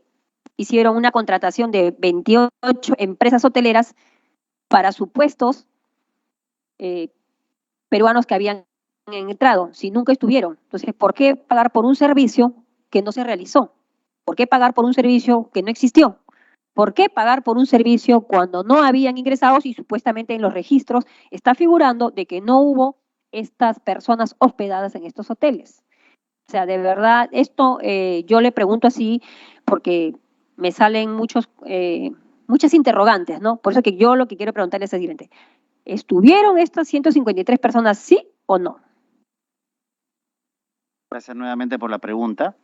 hicieron una contratación de 28 empresas hoteleras para supuestos peruanos que habían entrado, si nunca estuvieron. Entonces, ¿por qué pagar por un servicio que no se realizó? ¿Por qué pagar por un servicio que no existió? ¿Por qué pagar por un servicio cuando no habían ingresados y supuestamente en los registros está figurando de que no hubo estas personas hospedadas en estos hoteles? O sea, de verdad, esto yo le pregunto así porque me salen muchas interrogantes, ¿no? Por eso que yo lo que quiero preguntarle es el siguiente. ¿Estuvieron estas 153 personas, sí o no? Gracias nuevamente por la pregunta.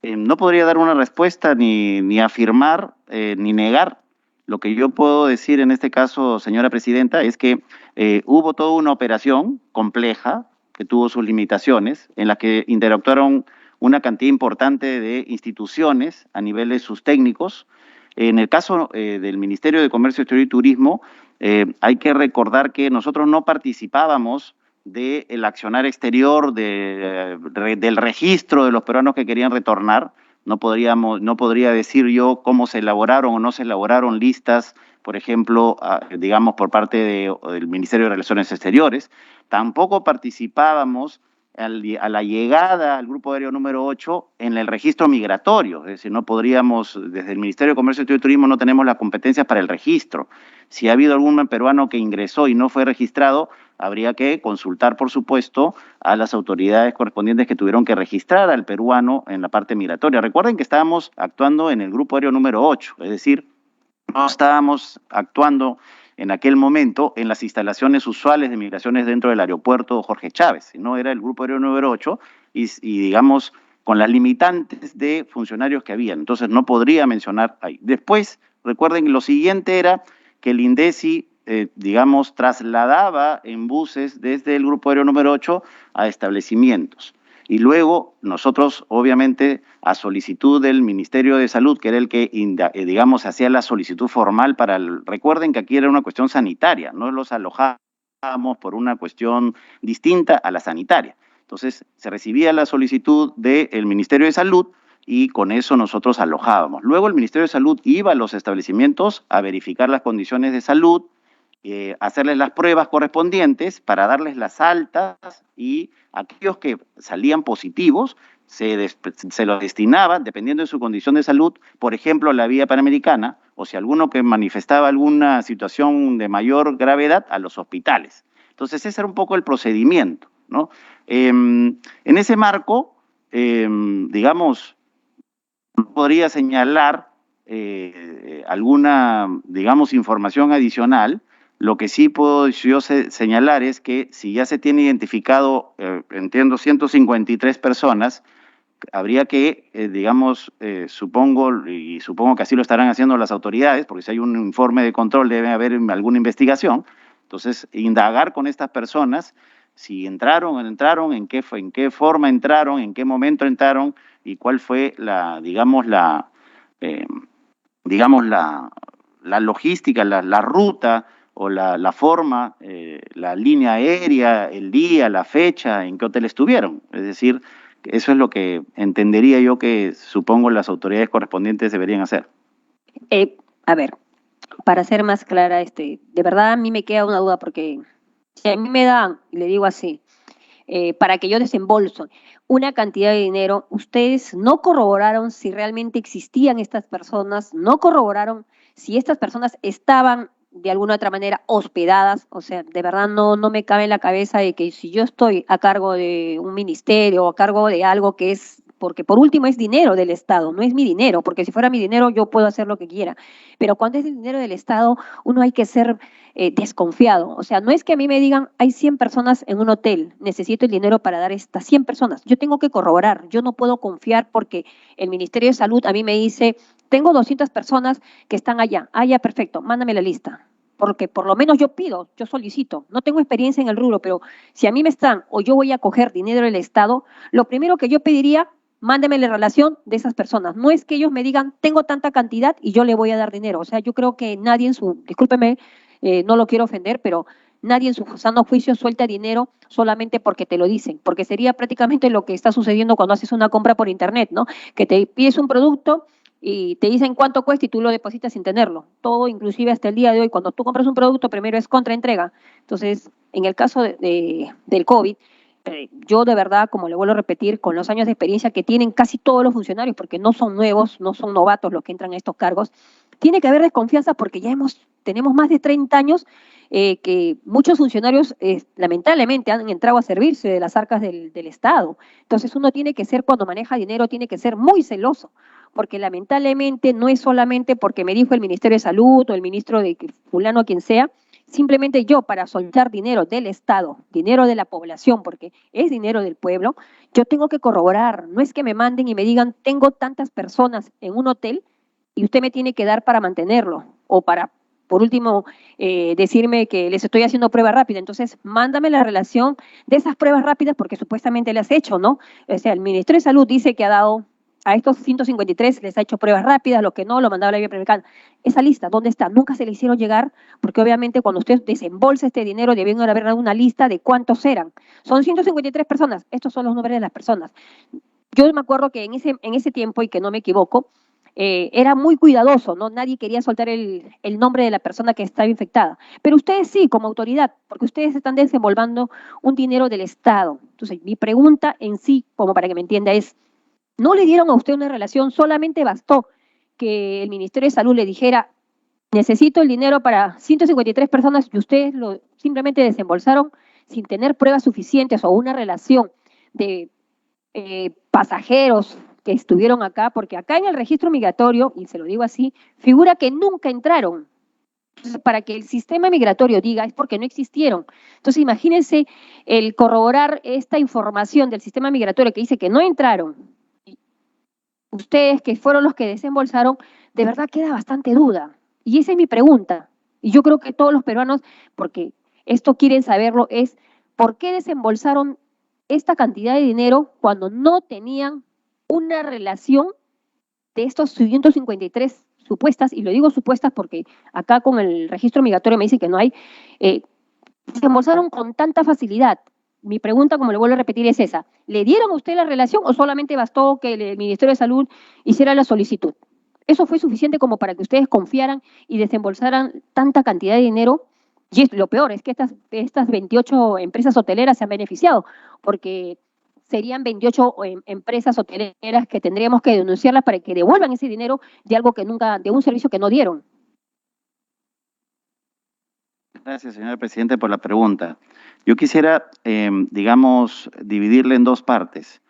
No podría dar una respuesta ni afirmar ni negar. Lo que yo puedo decir en este caso, señora presidenta, es que hubo toda una operación compleja que tuvo sus limitaciones, en la que interactuaron una cantidad importante de instituciones a niveles sus técnicos. En el caso del Ministerio de Comercio, Exterior y Turismo, hay que recordar que nosotros no participábamos del accionar exterior, del registro de los peruanos que querían retornar. No podría decir yo cómo se elaboraron o no se elaboraron listas, por ejemplo, digamos, por parte del Ministerio de Relaciones Exteriores. Tampoco participábamos a la llegada al Grupo Aéreo número 8 en el registro migratorio. Es decir, no podríamos, desde el Ministerio de Comercio, Exterior y Turismo no tenemos las competencias para el registro. Si ha habido algún peruano que ingresó y no fue registrado, habría que consultar, por supuesto, a las autoridades correspondientes que tuvieron que registrar al peruano en la parte migratoria. Recuerden que estábamos actuando en el Grupo Aéreo número 8, es decir, no estábamos actuando en aquel momento en las instalaciones usuales de migraciones dentro del aeropuerto Jorge Chávez, sino era el Grupo Aéreo número 8 y digamos, con las limitantes de funcionarios que habían. Entonces no podría mencionar ahí. Después, recuerden que lo siguiente era que el INDECI, digamos, trasladaba en buses desde el Grupo Aéreo número 8 a establecimientos. Y luego nosotros, obviamente, a solicitud del Ministerio de Salud, que era el que, digamos, hacía la solicitud formal para recuerden que aquí era una cuestión sanitaria, no los alojábamos por una cuestión distinta a la sanitaria. Entonces, se recibía la solicitud del Ministerio de Salud y con eso nosotros alojábamos. Luego el Ministerio de Salud iba a los establecimientos a verificar las condiciones de salud, hacerles las pruebas correspondientes para darles las altas y aquellos que salían positivos se los destinaban, dependiendo de su condición de salud, por ejemplo, a la vía panamericana, o si alguno que manifestaba alguna situación de mayor gravedad, a los hospitales. Entonces, ese era un poco el procedimiento, ¿no? En ese marco, digamos, podría señalar alguna, digamos, información adicional. Lo que sí puedo yo señalar es que si ya se tiene identificado, entiendo, 153 personas, habría que, digamos, supongo que así lo estarán haciendo las autoridades, porque si hay un informe de control debe haber alguna investigación. Entonces, indagar con estas personas si entraron o no entraron, en qué forma entraron, en qué momento entraron y cuál fue la logística, la ruta o la forma, la línea aérea, el día, la fecha, en qué hotel estuvieron. Es decir, eso es lo que entendería yo que supongo las autoridades correspondientes deberían hacer. A ver, para ser más clara, de verdad a mí me queda una duda porque si a mí me dan, y le digo así, para que yo desembolso una cantidad de dinero, ustedes no corroboraron si realmente existían estas personas, no corroboraron si estas personas estaban de alguna otra manera hospedadas, o sea, de verdad no me cabe en la cabeza de que si yo estoy a cargo de un ministerio o a cargo de algo que es, porque por último es dinero del Estado, no es mi dinero, porque si fuera mi dinero yo puedo hacer lo que quiera, pero cuando es el dinero del Estado uno hay que ser desconfiado, o sea, no es que a mí me digan hay 100 personas en un hotel, necesito el dinero para dar estas 100 personas, yo tengo que corroborar, yo no puedo confiar porque el Ministerio de Salud a mí me dice tengo 200 personas que están allá. Ah, ya, perfecto, mándame la lista. Porque por lo menos yo pido, yo solicito. No tengo experiencia en el rubro, pero si a mí me están o yo voy a coger dinero del Estado, lo primero que yo pediría, mándeme la relación de esas personas. No es que ellos me digan, tengo tanta cantidad y yo le voy a dar dinero. O sea, yo creo que nadie en su, discúlpeme, no lo quiero ofender, pero nadie en su sano juicio suelta dinero solamente porque te lo dicen. Porque sería prácticamente lo que está sucediendo cuando haces una compra por internet, ¿no? Que te pides un producto y te dicen cuánto cuesta y tú lo depositas sin tenerlo. Todo, inclusive hasta el día de hoy, cuando tú compras un producto, primero es contraentrega. Entonces, en el caso del COVID, yo de verdad, como le vuelvo a repetir, con los años de experiencia que tienen casi todos los funcionarios, porque no son nuevos, no son novatos los que entran a estos cargos, tiene que haber desconfianza porque ya tenemos más de 30 años que muchos funcionarios lamentablemente han entrado a servirse de las arcas del Estado. Entonces uno tiene que ser, cuando maneja dinero, tiene que ser muy celoso, porque lamentablemente no es solamente porque me dijo el Ministerio de Salud o el ministro de fulano, quien sea, simplemente yo para soltar dinero del Estado, dinero de la población, porque es dinero del pueblo, yo tengo que corroborar. No es que me manden y me digan, tengo tantas personas en un hotel y usted me tiene que dar para mantenerlo, o para, por último, decirme que les estoy haciendo prueba rápida. Entonces, mándame la relación de esas pruebas rápidas porque supuestamente las has hecho, ¿no? O sea, el Ministerio de Salud dice que ha dado a estos 153, les ha hecho pruebas rápidas, lo que no, lo mandaba a la vía premercada. Esa lista, ¿dónde está? Nunca se le hicieron llegar, porque obviamente cuando usted desembolsa este dinero, debieron haber dado una lista de cuántos eran. Son 153 personas, estos son los nombres de las personas. Yo me acuerdo que en ese tiempo, y que no me equivoco, era muy cuidadoso, ¿no? Nadie quería soltar el nombre de la persona que estaba infectada. Pero ustedes sí, como autoridad, porque ustedes están desenvolviendo un dinero del Estado. Entonces, mi pregunta en sí, como para que me entienda, es, ¿no le dieron a usted una relación? Solamente bastó que el Ministerio de Salud le dijera, necesito el dinero para 153 personas, y ustedes lo simplemente desembolsaron sin tener pruebas suficientes o una relación de pasajeros que estuvieron acá, porque acá en el registro migratorio, y se lo digo así, figura que nunca entraron. Entonces, para que el sistema migratorio diga, es porque no existieron. Entonces, imagínense el corroborar esta información del sistema migratorio que dice que no entraron, ustedes que fueron los que desembolsaron, de verdad queda bastante duda. Y esa es mi pregunta. Y yo creo que todos los peruanos, porque esto quieren saberlo, es ¿por qué desembolsaron esta cantidad de dinero cuando no tenían una relación de estos 153 supuestas? Y lo digo supuestas porque acá con el registro migratorio me dicen que no hay, desembolsaron con tanta facilidad. Mi pregunta, como le vuelvo a repetir, es esa. ¿Le dieron a usted la relación o solamente bastó que el Ministerio de Salud hiciera la solicitud? ¿Eso fue suficiente como para que ustedes confiaran y desembolsaran tanta cantidad de dinero? Y lo peor es que estas 28 empresas hoteleras se han beneficiado, porque serían 28 empresas hoteleras que tendríamos que denunciarlas para que devuelvan ese dinero de algo que nunca, de un servicio que no dieron. Gracias, señor presidente, por la pregunta. Yo quisiera, digamos, dividirle en dos partes.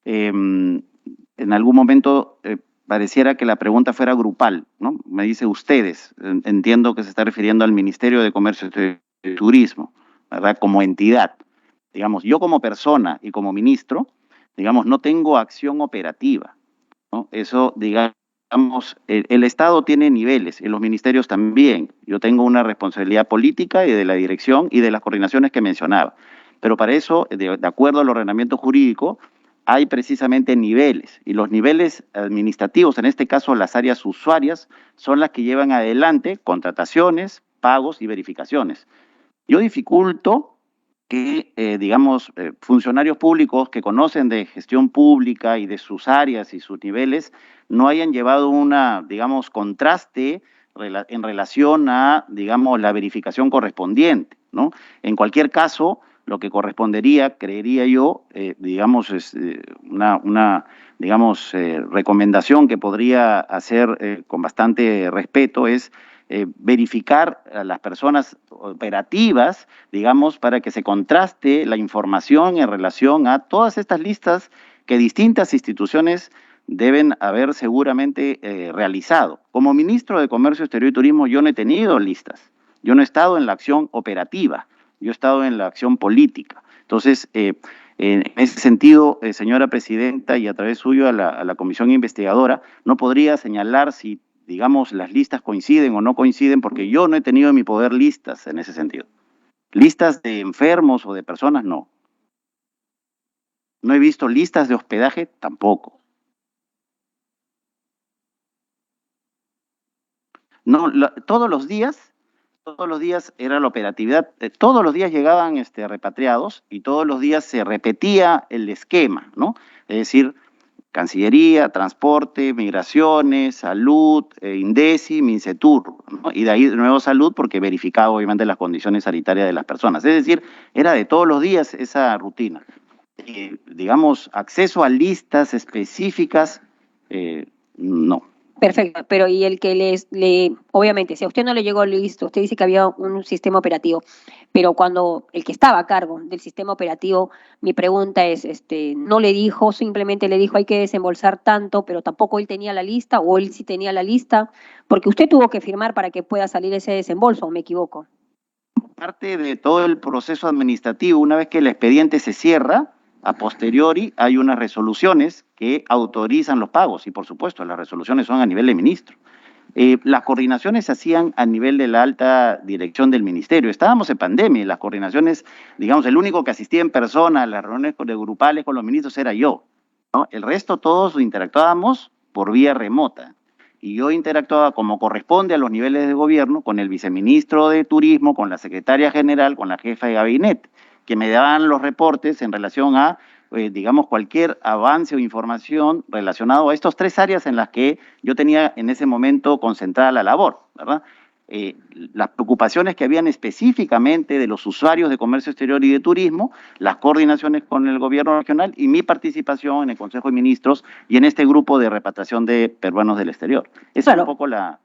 En algún momento pareciera que la pregunta fuera grupal, ¿no? Me dice ustedes, entiendo que se está refiriendo al Ministerio de Comercio y Turismo, ¿verdad? Como entidad. Digamos, yo como persona y como ministro, digamos, no tengo acción operativa, ¿no? Eso, digamos, el Estado tiene niveles, y los ministerios también. Yo tengo una responsabilidad política y de la dirección y de las coordinaciones que mencionaba. Pero para eso, de acuerdo al ordenamiento jurídico, hay precisamente niveles, y los niveles administrativos, en este caso las áreas usuarias, son las que llevan adelante contrataciones, pagos y verificaciones. Yo dificulto que, digamos, funcionarios públicos que conocen de gestión pública y de sus áreas y sus niveles no hayan llevado una, digamos, contraste en relación a, digamos, la verificación correspondiente, ¿no? En cualquier caso, lo que correspondería, creería yo, digamos, es digamos, recomendación que podría hacer con bastante respeto es verificar a las personas operativas, digamos, para que se contraste la información en relación a todas estas listas que distintas instituciones deben haber seguramente realizado. Como ministro de Comercio Exterior y Turismo yo no he tenido listas, yo no he estado en la acción operativa, yo he estado en la acción política. Entonces, en ese sentido, señora presidenta, y a través suyo a la comisión investigadora, no podría señalar si, digamos, las listas coinciden o no coinciden, porque yo no he tenido en mi poder listas en ese sentido. Listas de enfermos o de personas, no. No he visto listas de hospedaje, tampoco. No, todos los días era la operatividad, todos los días llegaban repatriados y todos los días se repetía el esquema, ¿no? Es decir, Cancillería, Transporte, Migraciones, Salud, INDECI, MINCETUR, ¿no? Y de ahí de nuevo Salud porque verificaba obviamente las condiciones sanitarias de las personas. Es decir, era de todos los días esa rutina. Digamos, acceso a listas específicas, no. Perfecto, pero y el que obviamente, si a usted no le llegó listo, usted dice que había un sistema operativo, pero cuando el que estaba a cargo del sistema operativo, mi pregunta es, ¿no le dijo, simplemente le dijo hay que desembolsar tanto, pero tampoco él tenía la lista, o él sí tenía la lista? Porque usted tuvo que firmar para que pueda salir ese desembolso, ¿o me equivoco? parte de todo el proceso administrativo, una vez que el expediente se cierra, a posteriori hay unas resoluciones que autorizan los pagos y por supuesto las resoluciones son a nivel de ministro. Las coordinaciones se hacían a nivel de la alta dirección del ministerio. Estábamos en pandemia y las coordinaciones, digamos, el único que asistía en persona a las reuniones grupales con los ministros era yo, ¿no? El resto todos interactuábamos por vía remota. Y yo interactuaba como corresponde a los niveles de gobierno con el viceministro de Turismo, con la secretaria general, con la jefa de gabinete, que me daban los reportes en relación a, digamos, cualquier avance o información relacionado a estas tres áreas en las que yo tenía en ese momento concentrada la labor, ¿verdad? Las preocupaciones que habían específicamente de los usuarios de comercio exterior y de turismo, las coordinaciones con el gobierno regional y mi participación en el Consejo de Ministros y en este grupo de repatriación de peruanos del exterior. Esa es un poco la...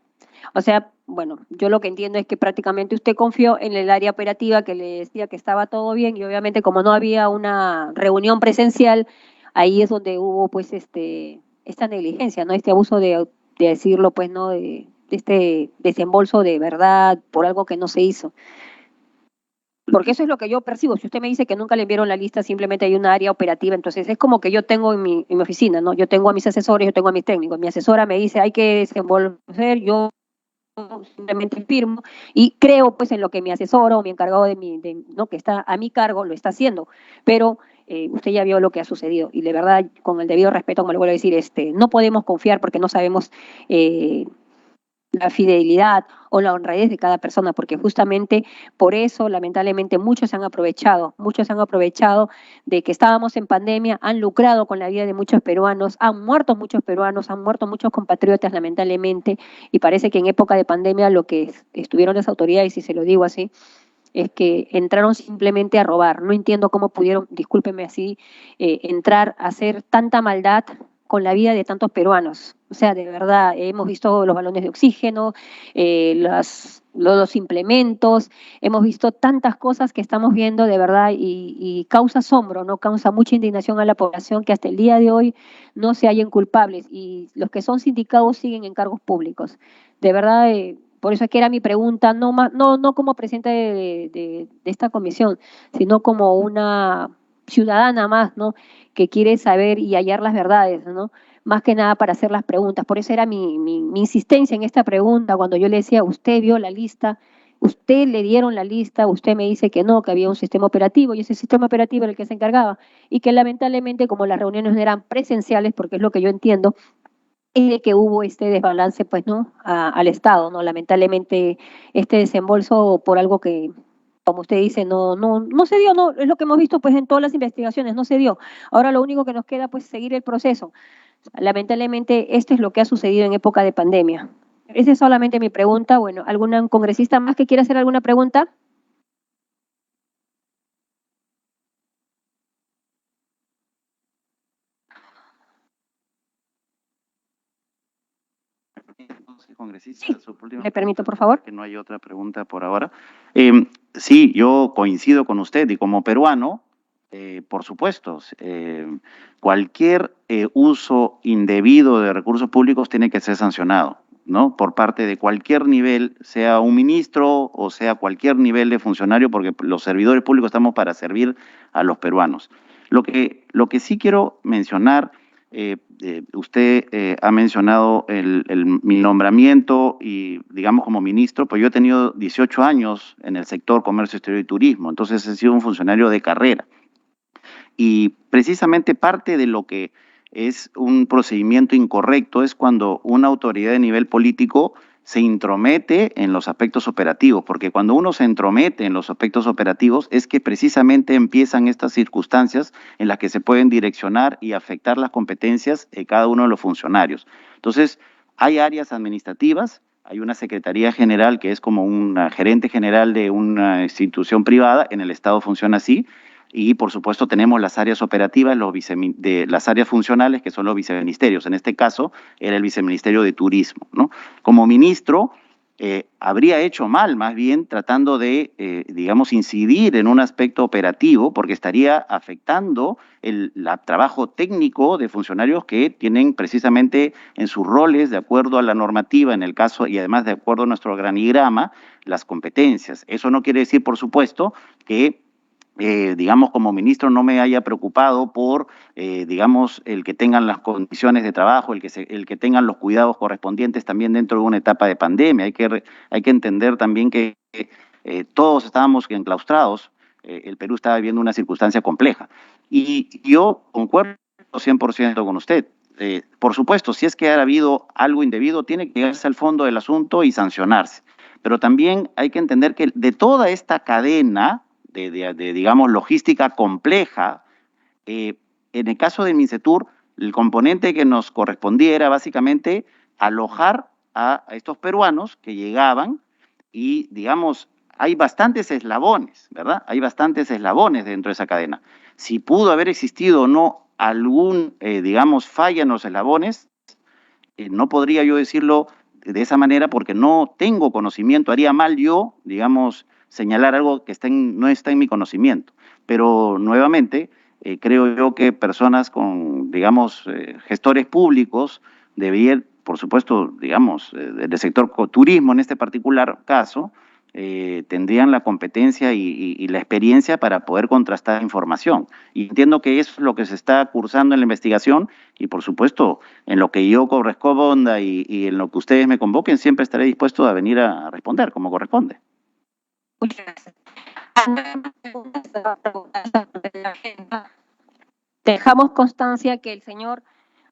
O sea, bueno, yo lo que entiendo es que prácticamente usted confió en el área operativa que le decía que estaba todo bien y obviamente como no había una reunión presencial, ahí es donde hubo pues esta negligencia, ¿no? Este abuso de decirlo, pues, ¿no? De este desembolso de verdad por algo que no se hizo. Porque eso es lo que yo percibo. Si usted me dice que nunca le enviaron la lista, simplemente hay una área operativa, entonces es como que yo tengo en mi oficina, ¿no? Yo tengo a mis asesores, yo tengo a mis técnicos. Mi asesora me dice, hay que desembolsar, yo simplemente firmo y creo pues en lo que mi asesora o mi encargado no, que está a mi cargo lo está haciendo. Pero usted ya vio lo que ha sucedido y de verdad, con el debido respeto, como le vuelvo a decir, no podemos confiar porque no sabemos la fidelidad o la honradez de cada persona, porque justamente por eso, lamentablemente, muchos se han aprovechado de que estábamos en pandemia, han lucrado con la vida de muchos peruanos, han muerto muchos compatriotas, lamentablemente, y parece que en época de pandemia lo que estuvieron las autoridades, y se lo digo así, es que entraron simplemente a robar. No entiendo cómo pudieron, discúlpenme así, entrar a hacer tanta maldad con la vida de tantos peruanos. O sea, de verdad, hemos visto los balones de oxígeno, los implementos, hemos visto tantas cosas que estamos viendo de verdad y causa asombro, ¿no? Causa mucha indignación a la población que hasta el día de hoy no se hallen culpables y los que son sindicados siguen en cargos públicos. De verdad, por eso es que era mi pregunta, no como presidente de esta comisión, sino como una ciudadana más, ¿no? Que quiere saber y hallar las verdades, ¿no? Más que nada para hacer las preguntas. Por eso era mi insistencia en esta pregunta, cuando yo le decía, usted vio la lista, usted le dieron la lista, usted me dice que no, que había un sistema operativo, y ese sistema operativo era el que se encargaba, y que lamentablemente, como las reuniones no eran presenciales, porque es lo que yo entiendo, es de que hubo este desbalance, pues, ¿no? Al Estado, ¿no? Lamentablemente, este desembolso por algo que, como usted dice, no se dio, no, es lo que hemos visto pues en todas las investigaciones, no se dio. Ahora lo único que nos queda pues seguir el proceso. Lamentablemente esto es lo que ha sucedido en época de pandemia. Esa es solamente mi pregunta. Bueno, ¿algún congresista más que quiera hacer alguna pregunta? Congresista, Sí, le permito, por favor. Que no hay otra pregunta por ahora. Sí, yo coincido con usted y como peruano, por supuesto, cualquier uso indebido de recursos públicos tiene que ser sancionado, ¿no? Por parte de cualquier nivel, sea un ministro o sea cualquier nivel de funcionario, porque los servidores públicos estamos para servir a los peruanos. Lo que sí quiero mencionar, usted ha mencionado mi nombramiento y, digamos, como ministro, pues yo he tenido 18 años en el sector comercio exterior y turismo, entonces he sido un funcionario de carrera. Y precisamente parte de lo que es un procedimiento incorrecto es cuando una autoridad de nivel político se intromete en los aspectos operativos, porque cuando uno se entromete en los aspectos operativos es que precisamente empiezan estas circunstancias en las que se pueden direccionar y afectar las competencias de cada uno de los funcionarios. Entonces, hay áreas administrativas, hay una secretaría general que es como una gerente general de una institución privada, en el Estado funciona así, y por supuesto tenemos las áreas operativas, las áreas funcionales, que son los viceministerios. En este caso era el viceministerio de Turismo, ¿no? Como ministro, habría hecho mal, más bien tratando de, digamos, incidir en un aspecto operativo, porque estaría afectando el trabajo técnico de funcionarios que tienen precisamente en sus roles, de acuerdo a la normativa, en el caso, y además de acuerdo a nuestro organigrama, las competencias. Eso no quiere decir, por supuesto, que digamos, como ministro no me haya preocupado por, digamos, el que tengan las condiciones de trabajo, el que tengan los cuidados correspondientes también dentro de una etapa de pandemia. Hay que entender también que todos estábamos enclaustrados, el Perú estaba viviendo una circunstancia compleja. Y yo concuerdo 100% con usted. Por supuesto, si es que ha habido algo indebido, tiene que llegarse al fondo del asunto y sancionarse. Pero también hay que entender que de toda esta cadena de digamos, logística compleja, en el caso de Mincetur, el componente que nos correspondía era básicamente alojar a estos peruanos que llegaban y, digamos, hay bastantes eslabones, ¿verdad? Hay bastantes eslabones dentro de esa cadena. Si pudo haber existido o no algún, digamos, falla en los eslabones, no podría yo decirlo de esa manera porque no tengo conocimiento, haría mal yo, digamos, señalar algo que no está en mi conocimiento. Pero nuevamente, creo yo que personas con, digamos, gestores públicos deberían, por supuesto, digamos, del sector turismo en este particular caso, tendrían la competencia y la experiencia para poder contrastar información. Y entiendo que eso es lo que se está cursando en la investigación y, por supuesto, en lo que yo corresponda y en lo que ustedes me convoquen, siempre estaré dispuesto a venir a responder como corresponde. Muchas gracias. Dejamos constancia que el señor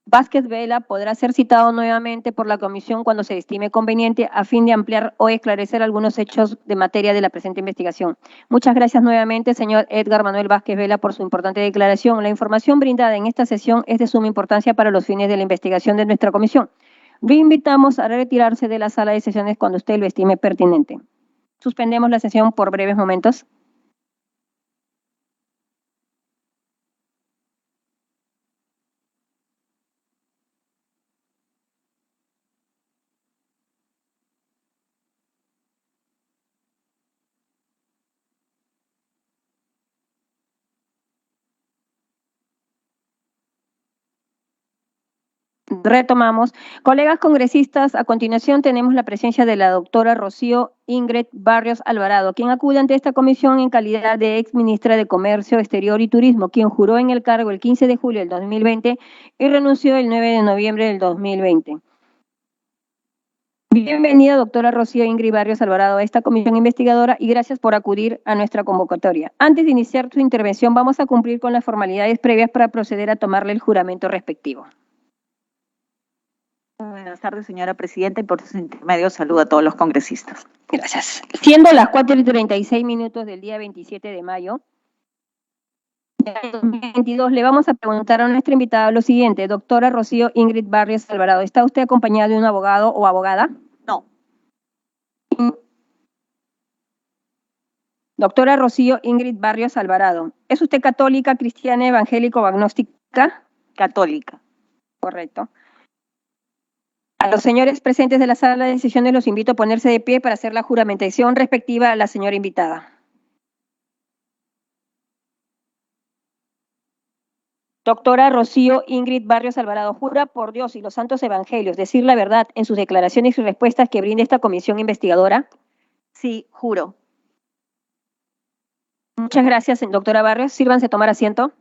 Vázquez Vela podrá ser citado nuevamente por la comisión cuando se estime conveniente a fin de ampliar o esclarecer algunos hechos de materia de la presente investigación. Muchas gracias nuevamente, señor Edgar Manuel Vázquez Vela, por su importante declaración. La información brindada en esta sesión es de suma importancia para los fines de la investigación de nuestra comisión. Lo invitamos a retirarse de la sala de sesiones cuando usted lo estime pertinente. Suspendemos la sesión por breves momentos. Retomamos. Colegas congresistas, a continuación tenemos la presencia de la doctora Rocío Ingrid Barrios Alvarado, quien acude ante esta comisión en calidad de ex ministra de Comercio Exterior y Turismo, quien juró en el cargo el 15 de julio del 2020 y renunció el 9 de noviembre del 2020. Bienvenida, doctora Rocío Ingrid Barrios Alvarado, a esta comisión investigadora y gracias por acudir a nuestra convocatoria. Antes de iniciar su intervención, vamos a cumplir con las formalidades previas para proceder a tomarle el juramento respectivo. Buenas tardes, señora presidenta, y por sus intermedios saludo a todos los congresistas. Gracias. Siendo las 4:36 del día 27 de mayo de 2022, le vamos a preguntar a nuestra invitada lo siguiente. Doctora Rocío Ingrid Barrios Alvarado, ¿está usted acompañada de un abogado o abogada? No. Doctora Rocío Ingrid Barrios Alvarado, ¿es usted católica, cristiana, evangélica o agnóstica? Católica. Correcto. A los señores presentes de la sala de sesiones los invito a ponerse de pie para hacer la juramentación respectiva a la señora invitada. Doctora Rocío Ingrid Barrios Alvarado, jura por Dios y los santos evangelios decir la verdad en sus declaraciones y respuestas que brinde esta comisión investigadora. Sí, juro. Muchas gracias, doctora Barrios. Sírvanse a tomar asiento.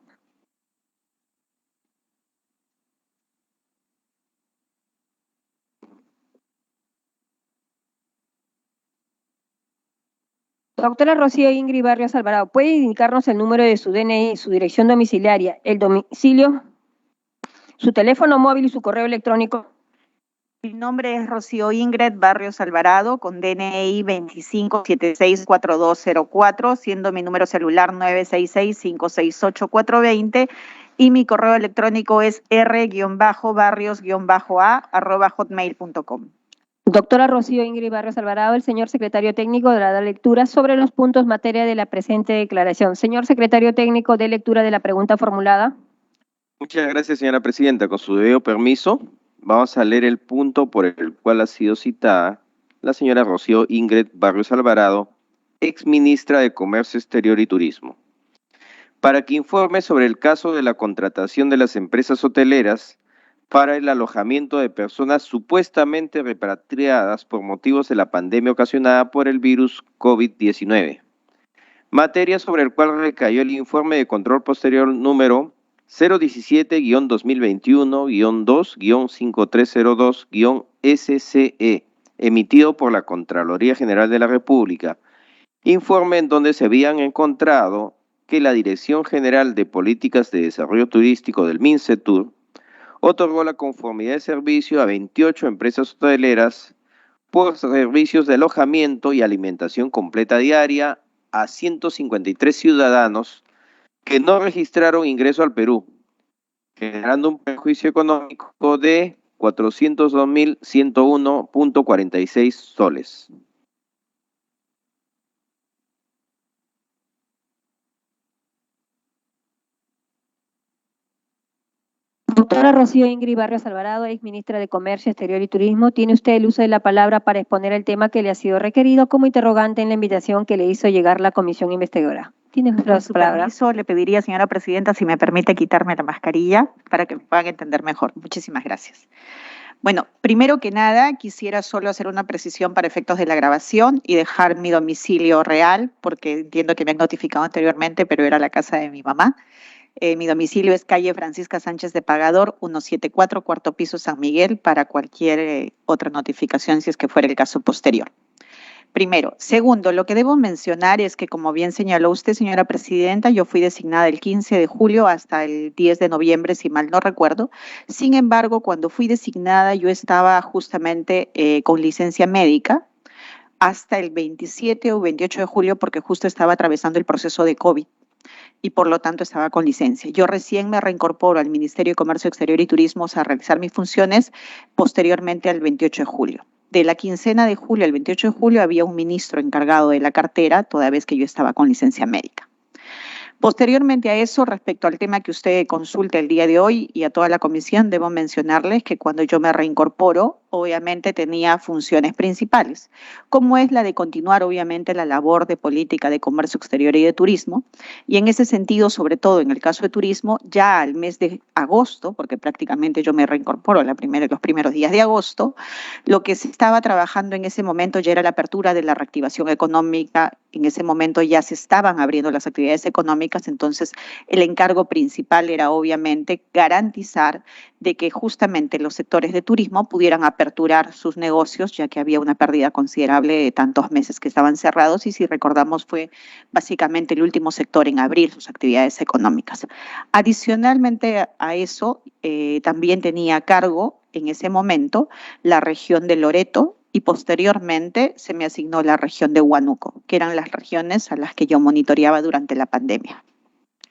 Doctora Rocío Ingrid Barrios Alvarado, ¿puede indicarnos el número de su DNI, su dirección domiciliaria, el domicilio, su teléfono móvil y su correo electrónico? Mi nombre es Rocío Ingrid Barrios Alvarado, con DNI 25764204, siendo mi número celular 966-568-420, y mi correo electrónico es r-barrios-a@hotmail.com. Doctora Rocío Ingrid Barrios Alvarado, el señor secretario técnico dará lectura sobre los puntos materia de la presente declaración. Señor secretario técnico, de lectura de la pregunta formulada. Muchas gracias, señora presidenta. Con su debido permiso, vamos a leer el punto por el cual ha sido citada la señora Rocío Ingrid Barrios Alvarado, exministra de Comercio Exterior y Turismo, para que informe sobre el caso de la contratación de las empresas hoteleras para el alojamiento de personas supuestamente repatriadas por motivos de la pandemia ocasionada por el virus COVID-19. Materia sobre el cual recayó el informe de control posterior número 017-2021-2-5302-SCE, emitido por la Contraloría General de la República, informe en donde se habían encontrado que la Dirección General de Políticas de Desarrollo Turístico del MINCETUR otorgó la conformidad de servicio a 28 empresas hoteleras por servicios de alojamiento y alimentación completa diaria a 153 ciudadanos que no registraron ingreso al Perú, generando un perjuicio económico de 402.101.46 soles. Doctora Rocío Ingrid Barrios Alvarado, exministra de Comercio Exterior y Turismo, tiene usted el uso de la palabra para exponer el tema que le ha sido requerido como interrogante en la invitación que le hizo llegar la comisión investigadora. Tiene usted la Con su palabra. permiso, le pediría, señora presidenta, si me permite quitarme la mascarilla para que me puedan entender mejor. Muchísimas gracias. Bueno, primero que nada, quisiera solo hacer una precisión para efectos de la grabación y dejar mi domicilio real, porque entiendo que me han notificado anteriormente, pero era la casa de mi mamá. Mi domicilio es calle Francisca Sánchez de Pagador, 174, cuarto piso, San Miguel, para cualquier otra notificación, si es que fuera el caso posterior. Primero. Segundo, lo que debo mencionar es que, como bien señaló usted, señora presidenta, yo fui designada el 15 de julio hasta el 10 de noviembre, si mal no recuerdo. Sin embargo, cuando fui designada, yo estaba justamente con licencia médica hasta el 27 o 28 de julio, porque justo estaba atravesando el proceso de COVID y por lo tanto estaba con licencia. Yo recién me reincorporo al Ministerio de Comercio Exterior y Turismo a realizar mis funciones posteriormente al 28 de julio. De la quincena de julio al 28 de julio había un ministro encargado de la cartera, toda vez que yo estaba con licencia médica. Posteriormente a eso, respecto al tema que usted consulta el día de hoy y a toda la comisión, debo mencionarles que cuando yo me reincorporo, obviamente tenía funciones principales, como es la de continuar, obviamente, la labor de política de comercio exterior y de turismo. Y en ese sentido, sobre todo en el caso de turismo, ya al mes de agosto, porque prácticamente yo me reincorporo los primeros días de agosto, lo que se estaba trabajando en ese momento ya era la apertura de la reactivación económica. En ese momento ya se estaban abriendo las actividades económicas, entonces el encargo principal era obviamente garantizar de que justamente los sectores de turismo pudieran aperturar sus negocios, ya que había una pérdida considerable de tantos meses que estaban cerrados y, si recordamos, fue básicamente el último sector en abrir sus actividades económicas. Adicionalmente a eso, también tenía a cargo en ese momento la región de Loreto, y posteriormente se me asignó la región de Huánuco, que eran las regiones a las que yo monitoreaba durante la pandemia.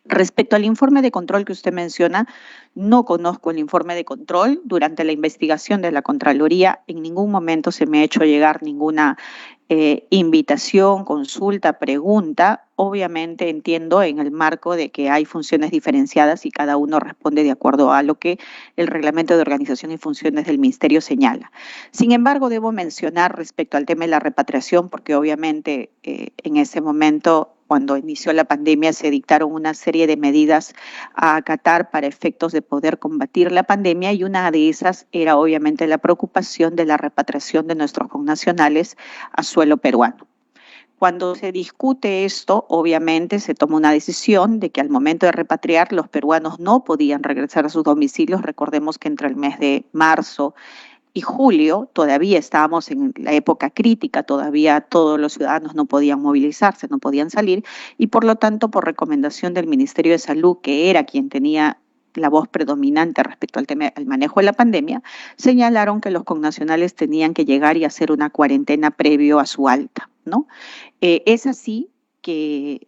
Respecto al informe de control que usted menciona, no conozco el informe de control. Durante la investigación de la Contraloría, en ningún momento se me ha hecho llegar ninguna invitación, consulta, pregunta. Obviamente entiendo en el marco de que hay funciones diferenciadas y cada uno responde de acuerdo a lo que el reglamento de organización y funciones del Ministerio señala. Sin embargo, debo mencionar respecto al tema de la repatriación, porque obviamente en ese momento, cuando inició la pandemia, se dictaron una serie de medidas a acatar para efectos de poder combatir la pandemia, y una de esas era obviamente la preocupación de la repatriación de nuestros connacionales a suelo peruano. Cuando se discute esto, obviamente se toma una decisión de que al momento de repatriar los peruanos no podían regresar a sus domicilios. Recordemos que entre el mes de marzo y julio todavía estábamos en la época crítica, todavía todos los ciudadanos no podían movilizarse, no podían salir, y por lo tanto, por recomendación del Ministerio de Salud, que era quien tenía la voz predominante respecto al tema, al manejo de la pandemia, señalaron que los connacionales tenían que llegar y hacer una cuarentena previo a su alta, ¿no? Es así que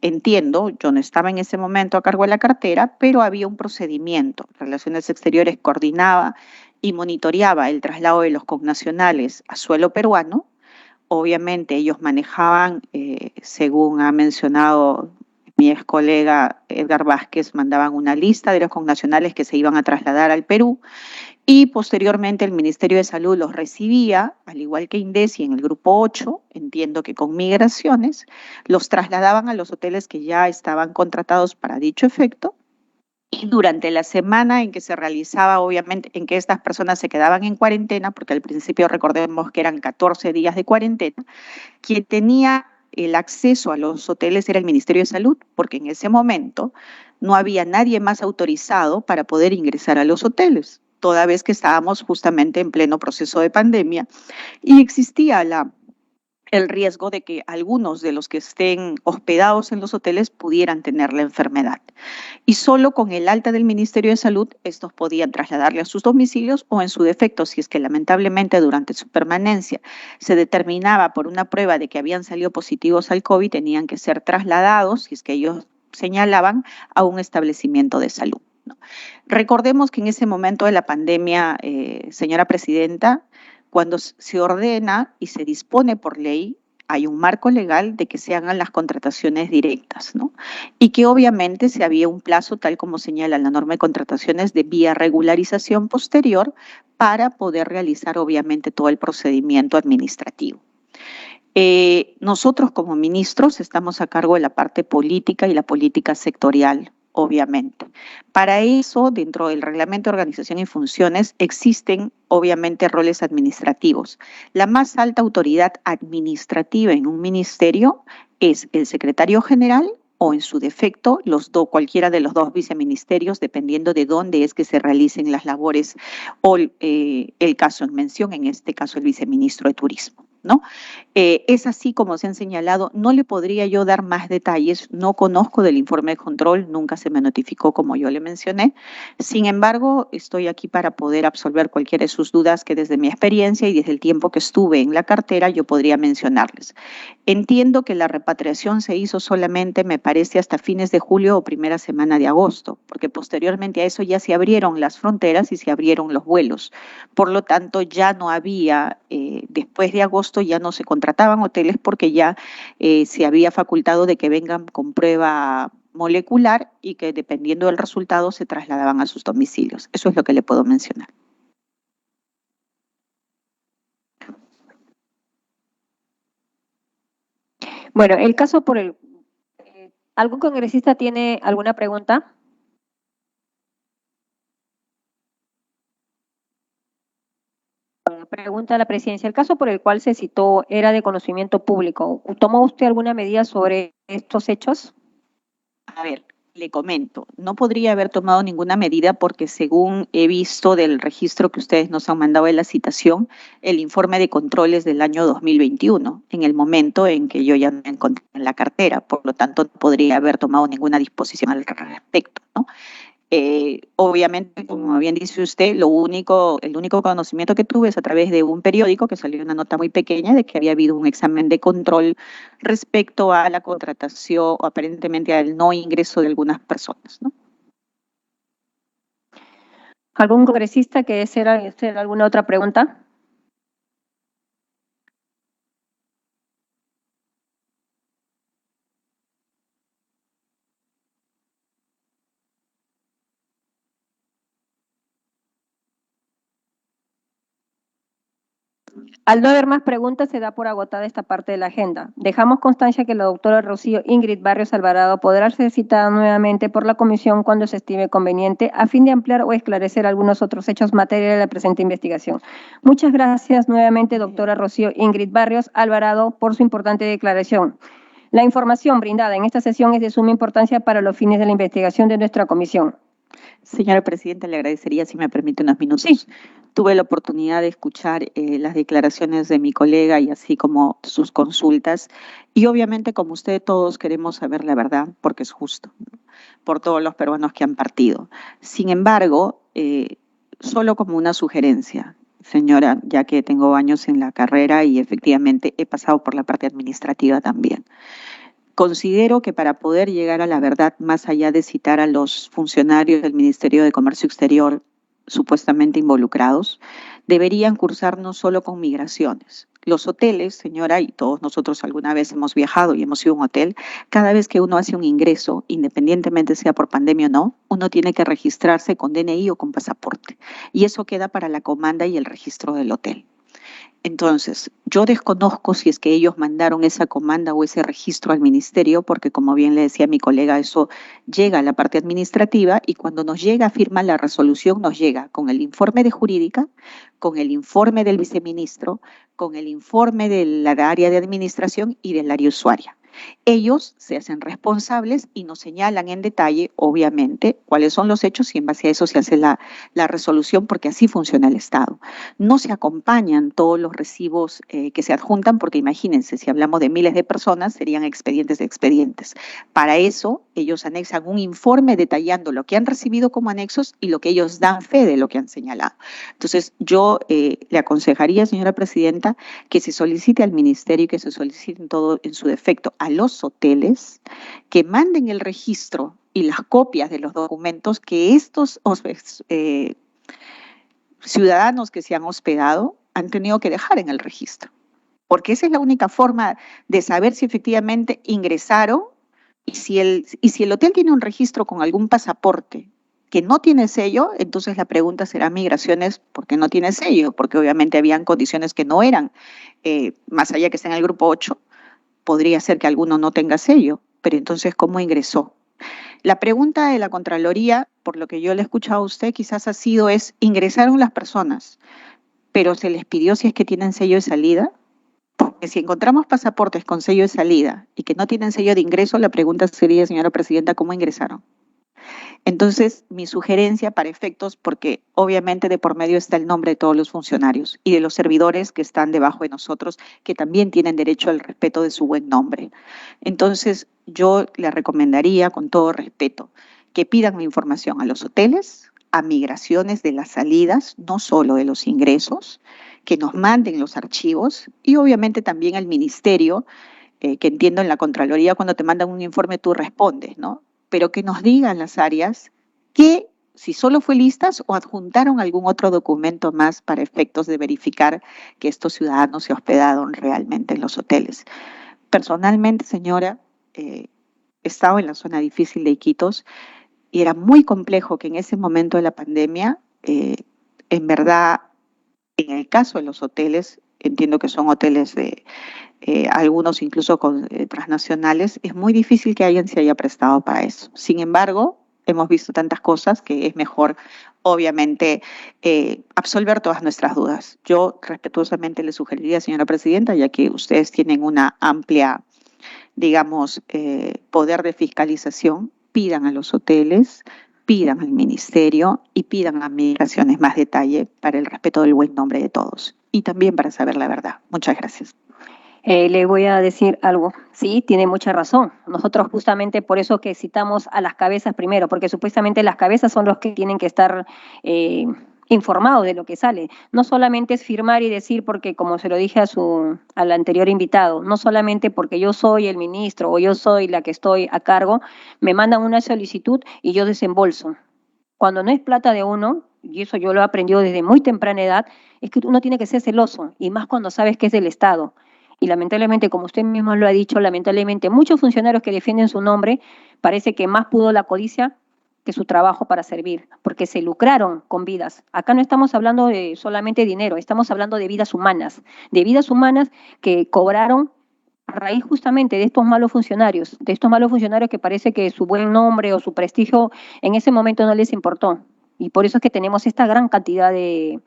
entiendo, yo no estaba en ese momento a cargo de la cartera, pero había un procedimiento. Relaciones Exteriores coordinaba y monitoreaba el traslado de los connacionales a suelo peruano. Obviamente ellos manejaban, según ha mencionado mi ex colega Edgar Vázquez mandaban una lista de los connacionales que se iban a trasladar al Perú y posteriormente el Ministerio de Salud los recibía, al igual que INDECI en el grupo 8, entiendo que con migraciones, los trasladaban a los hoteles que ya estaban contratados para dicho efecto. Y durante la semana en que se realizaba, obviamente, en que estas personas se quedaban en cuarentena, porque al principio recordemos que eran 14 días de cuarentena, quien tenía el acceso a los hoteles era el Ministerio de Salud, porque en ese momento no había nadie más autorizado para poder ingresar a los hoteles, toda vez que estábamos justamente en pleno proceso de pandemia y existía el riesgo de que algunos de los que estén hospedados en los hoteles pudieran tener la enfermedad. Y solo con el alta del Ministerio de Salud, estos podían trasladarle a sus domicilios o en su defecto, si es que lamentablemente durante su permanencia se determinaba por una prueba de que habían salido positivos al COVID, tenían que ser trasladados, si es que ellos señalaban, a un establecimiento de salud, ¿no? Recordemos que en ese momento de la pandemia, señora presidenta, cuando se ordena y se dispone por ley, hay un marco legal de que se hagan las contrataciones directas, ¿no? Y que obviamente se había un plazo, tal como señala la norma de contrataciones, de vía regularización posterior para poder realizar obviamente todo el procedimiento administrativo. Nosotros como ministros estamos a cargo de la parte política y la política sectorial, obviamente. Para eso, dentro del Reglamento de Organización y Funciones, existen obviamente roles administrativos. La más alta autoridad administrativa en un ministerio es el secretario general o en su defecto cualquiera de los dos viceministerios, dependiendo de dónde es que se realicen las labores o el caso en mención, en este caso el viceministro de Turismo, ¿no? Es así como se han señalado. No le podría yo dar más detalles, no conozco del informe de control, nunca se me notificó como yo le mencioné. Sin embargo, estoy aquí para poder absolver cualquiera de sus dudas que desde mi experiencia y desde el tiempo que estuve en la cartera yo podría mencionarles. Entiendo que la repatriación se hizo solamente, me parece, hasta fines de julio o primera semana de agosto, porque posteriormente a eso ya se abrieron las fronteras y se abrieron los vuelos. Por lo tanto, ya no había, después de agosto ya no se contrataban hoteles porque ya se había facultado de que vengan con prueba molecular y que dependiendo del resultado se trasladaban a sus domicilios. Eso es lo que le puedo mencionar. Bueno, el caso por el... ¿Algún congresista tiene alguna pregunta? Pregunta a la presidencia. ¿El caso por el cual se citó era de conocimiento público? ¿Tomó usted alguna medida sobre estos hechos? A ver, le comento, no podría haber tomado ninguna medida porque según he visto del registro que ustedes nos han mandado de la citación, el informe de controles del año 2021, en el momento en que yo ya me encontré en la cartera, por lo tanto no podría haber tomado ninguna disposición al respecto, ¿no? Obviamente, como bien dice usted, el único conocimiento que tuve es a través de un periódico que salió una nota muy pequeña de que había habido un examen de control respecto a la contratación o aparentemente al no ingreso de algunas personas, ¿no? ¿Algún congresista que desea hacer alguna otra pregunta? Al no haber más preguntas, se da por agotada esta parte de la agenda. Dejamos constancia que la doctora Rocío Ingrid Barrios Alvarado podrá ser citada nuevamente por la comisión cuando se estime conveniente a fin de ampliar o esclarecer algunos otros hechos materiales de la presente investigación. Muchas gracias nuevamente, doctora Rocío Ingrid Barrios Alvarado, por su importante declaración. La información brindada en esta sesión es de suma importancia para los fines de la investigación de nuestra comisión. Señora presidenta, le agradecería si me permite unos minutos. Sí. Tuve la oportunidad de escuchar las declaraciones de mi colega y así como sus consultas. Y obviamente, como usted, todos queremos saber la verdad porque es justo, ¿no? Por todos los peruanos que han partido. Sin embargo, solo como una sugerencia, señora, ya que tengo años en la carrera y efectivamente he pasado por la parte administrativa también. Considero que para poder llegar a la verdad, más allá de citar a los funcionarios del Ministerio de Comercio Exterior, supuestamente involucrados, deberían cursar no solo con migraciones. Los hoteles, señora, y todos nosotros alguna vez hemos viajado y hemos ido a un hotel, cada vez que uno hace un ingreso, independientemente sea por pandemia o no, uno tiene que registrarse con DNI o con pasaporte. Y eso queda para la comanda y el registro del hotel. Entonces, yo desconozco si es que ellos mandaron esa comanda o ese registro al ministerio, porque como bien le decía mi colega, eso llega a la parte administrativa y cuando nos llega a firmar la resolución, nos llega con el informe de jurídica, con el informe del viceministro, con el informe de la área de administración y del área usuaria. Ellos se hacen responsables y nos señalan en detalle, obviamente, cuáles son los hechos y en base a eso se hace la resolución porque así funciona el Estado. No se acompañan todos los recibos que se adjuntan porque imagínense, si hablamos de miles de personas, serían expedientes de expedientes. Para eso, ellos anexan un informe detallando lo que han recibido como anexos y lo que ellos dan fe de lo que han señalado. Entonces, yo le aconsejaría, señora presidenta, que se solicite al ministerio y que se solicite todo en su defecto a los hoteles que manden el registro y las copias de los documentos que estos ciudadanos que se han hospedado han tenido que dejar en el registro. Porque esa es la única forma de saber si efectivamente ingresaron y si el hotel tiene un registro con algún pasaporte que no tiene sello, entonces la pregunta será migraciones, ¿por qué no tiene sello? Porque obviamente habían condiciones que no eran, más allá que está en el grupo 8, podría ser que alguno no tenga sello, pero entonces, ¿cómo ingresó? La pregunta de la Contraloría, por lo que yo le he escuchado a usted, quizás ha sido ingresaron las personas, pero se les pidió si es que tienen sello de salida, porque si encontramos pasaportes con sello de salida y que no tienen sello de ingreso, la pregunta sería, señora presidenta, ¿cómo ingresaron? Entonces, mi sugerencia para efectos, porque obviamente de por medio está el nombre de todos los funcionarios y de los servidores que están debajo de nosotros, que también tienen derecho al respeto de su buen nombre. Entonces, yo le recomendaría, con todo respeto, que pidan mi información a los hoteles, a migraciones de las salidas, no solo de los ingresos, que nos manden los archivos y obviamente también al ministerio, que entiendo en la Contraloría cuando te mandan un informe tú respondes, ¿no? Pero que nos digan las áreas que si solo fue listas o adjuntaron algún otro documento más para efectos de verificar que estos ciudadanos se hospedaron realmente en los hoteles. Personalmente, señora, he estado en la zona difícil de Iquitos y era muy complejo que en ese momento de la pandemia, en verdad, en el caso de los hoteles, entiendo que son hoteles de algunos incluso transnacionales, es muy difícil que alguien se haya prestado para eso. Sin embargo, hemos visto tantas cosas que es mejor, obviamente, absolver todas nuestras dudas. Yo respetuosamente le sugeriría, señora presidenta, ya que ustedes tienen una amplia, digamos, poder de fiscalización, pidan a los hoteles, pidan al ministerio y pidan a migraciones más detalle para el respeto del buen nombre de todos y también para saber la verdad. Muchas gracias. Le voy a decir algo. Sí, tiene mucha razón. Nosotros justamente por eso que citamos a las cabezas primero, porque supuestamente las cabezas son los que tienen que estar informados de lo que sale. No solamente es firmar y decir, porque como se lo dije al anterior invitado, no solamente porque yo soy el ministro o yo soy la que estoy a cargo, me mandan una solicitud y yo desembolso. Cuando no es plata de uno, y eso yo lo he aprendido desde muy temprana edad, es que uno tiene que ser celoso, y más cuando sabes que es del Estado. Y lamentablemente, como usted mismo lo ha dicho, lamentablemente muchos funcionarios que defienden su nombre, parece que más pudo la codicia que su trabajo para servir, porque se lucraron con vidas. Acá no estamos hablando de solamente dinero, estamos hablando de vidas humanas que cobraron a raíz justamente de estos malos funcionarios que parece que su buen nombre o su prestigio en ese momento no les importó. Y por eso es que tenemos esta gran cantidad de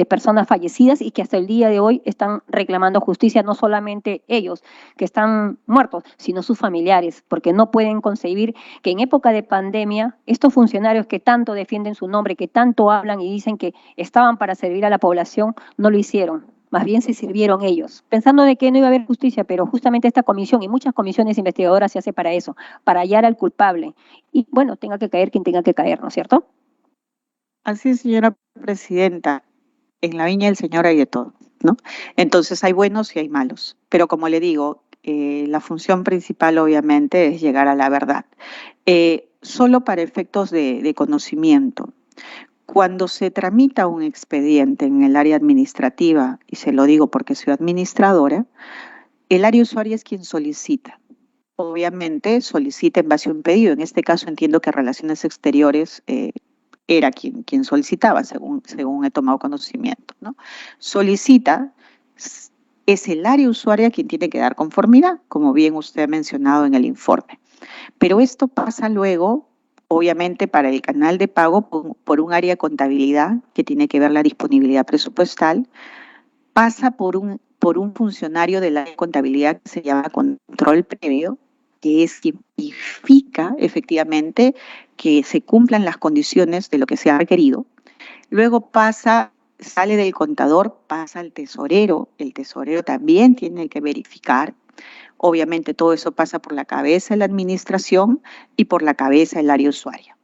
personas fallecidas y que hasta el día de hoy están reclamando justicia, no solamente ellos que están muertos, sino sus familiares, porque no pueden concebir que en época de pandemia estos funcionarios que tanto defienden su nombre, que tanto hablan y dicen que estaban para servir a la población, no lo hicieron. Más bien se sirvieron ellos, pensando de que no iba a haber justicia, pero justamente esta comisión y muchas comisiones investigadoras se hace para eso, para hallar al culpable. Y bueno, tenga que caer quien tenga que caer, ¿no es cierto? Así es, señora presidenta. En la viña del Señor hay de todo, ¿no? Entonces hay buenos y hay malos. Pero como le digo, la función principal obviamente es llegar a la verdad. Solo para efectos de conocimiento. Cuando se tramita un expediente en el área administrativa, y se lo digo porque soy administradora, el área usuaria es quien solicita. Obviamente solicita en base a un pedido. En este caso entiendo que Relaciones Exteriores era quien solicitaba, según he tomado conocimiento, ¿no? Solicita, es el área usuaria quien tiene que dar conformidad, como bien usted ha mencionado en el informe. Pero esto pasa luego, obviamente, para el canal de pago por un área de contabilidad que tiene que ver la disponibilidad presupuestal, pasa por un funcionario de la contabilidad que se llama control previo, que es quien verifica efectivamente que se cumplan las condiciones de lo que se ha requerido. Luego sale del contador, pasa al tesorero. El tesorero también tiene que verificar. Obviamente todo eso pasa por la cabeza de la administración y por la cabeza del área usuaria.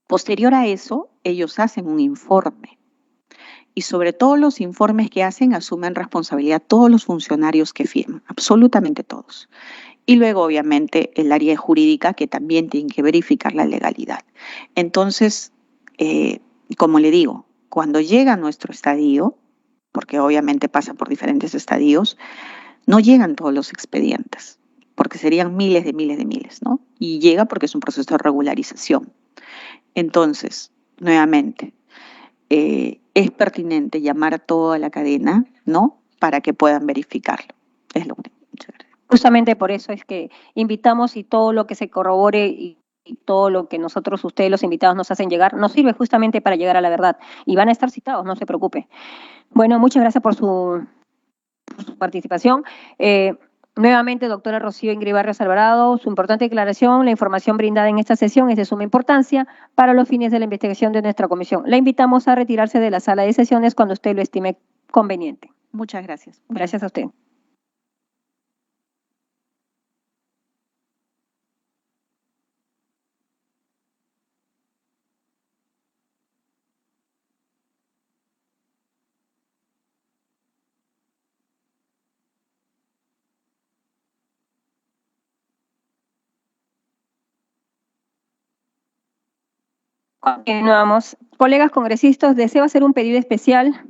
Posterior a eso, ellos hacen un informe. Y sobre todos los informes que hacen, asumen responsabilidad todos los funcionarios que firman, absolutamente todos. Y luego, obviamente, el área jurídica, que también tiene que verificar la legalidad. Entonces, como le digo, cuando llega a nuestro estadio, porque obviamente pasa por diferentes estadios, no llegan todos los expedientes, porque serían miles, ¿no? Y llega porque es un proceso de regularización. Entonces, nuevamente, es pertinente llamar a toda la cadena, ¿no? Para que puedan verificarlo. Es lo único. Muchas gracias. Justamente por eso es que invitamos y todo lo que se corrobore y todo lo que ustedes los invitados nos hacen llegar, nos sirve justamente para llegar a la verdad. Y van a estar citados, no se preocupe. Bueno, muchas gracias por su participación. Nuevamente, doctora Rocío Ingrid Barrios Alvarado, su importante declaración, la información brindada en esta sesión es de suma importancia para los fines de la investigación de nuestra comisión. La invitamos a retirarse de la sala de sesiones cuando usted lo estime conveniente. Muchas gracias. Gracias a usted. Continuamos. Colegas congresistas, deseo hacer un pedido especial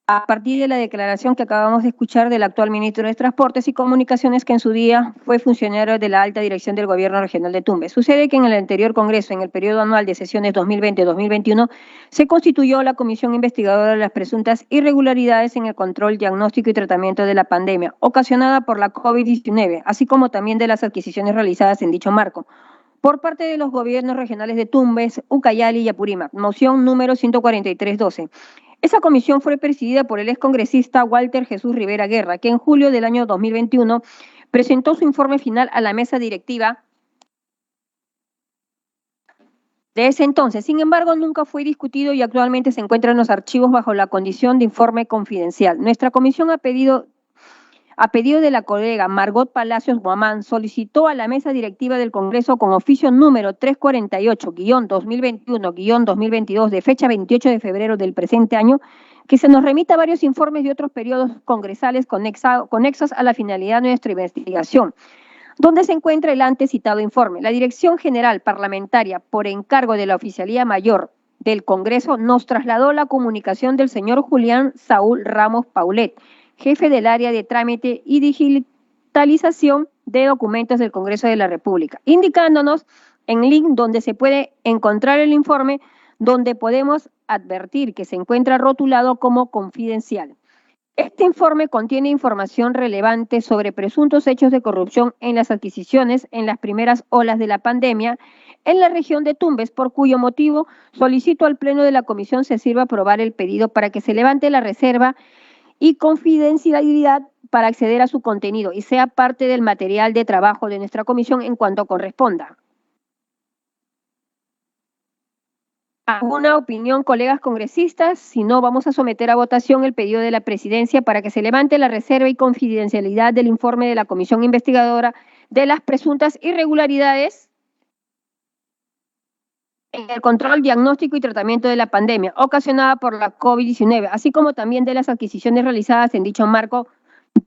a partir de la declaración que acabamos de escuchar del actual ministro de Transportes y Comunicaciones, que en su día fue funcionario de la alta dirección del Gobierno Regional de Tumbes. Sucede que en el anterior Congreso, en el periodo anual de sesiones 2020-2021, se constituyó la comisión investigadora de las presuntas irregularidades en el control, diagnóstico y tratamiento de la pandemia ocasionada por la COVID-19, así como también de las adquisiciones realizadas en dicho marco, por parte de los gobiernos regionales de Tumbes, Ucayali y Apurímac, moción número 143-12. Esa comisión fue presidida por el excongresista Walter Jesús Rivera Guerra, que en julio del año 2021 presentó su informe final a la mesa directiva de ese entonces. Sin embargo, nunca fue discutido y actualmente se encuentra en los archivos bajo la condición de informe confidencial. Nuestra comisión a pedido de la colega Margot Palacios Guamán, solicitó a la mesa directiva del Congreso con oficio número 348-2021-2022 de fecha 28 de febrero del presente año, que se nos remita varios informes de otros periodos congresales conexos a la finalidad de nuestra investigación, donde se encuentra el antes citado informe. La Dirección General Parlamentaria, por encargo de la Oficialía Mayor del Congreso, nos trasladó la comunicación del señor Julián Saúl Ramos Paulet, jefe del área de trámite y digitalización de documentos del Congreso de la República, indicándonos en link donde se puede encontrar el informe, donde podemos advertir que se encuentra rotulado como confidencial. Este informe contiene información relevante sobre presuntos hechos de corrupción en las adquisiciones en las primeras olas de la pandemia en la región de Tumbes, por cuyo motivo solicito al Pleno de la Comisión se sirva aprobar el pedido para que se levante la reserva y confidencialidad para acceder a su contenido y sea parte del material de trabajo de nuestra comisión en cuanto corresponda. ¿Alguna opinión, colegas congresistas? Si no, vamos a someter a votación el pedido de la presidencia para que se levante la reserva y confidencialidad del informe de la comisión investigadora de las presuntas irregularidades en el control, diagnóstico y tratamiento de la pandemia ocasionada por la COVID-19, así como también de las adquisiciones realizadas en dicho marco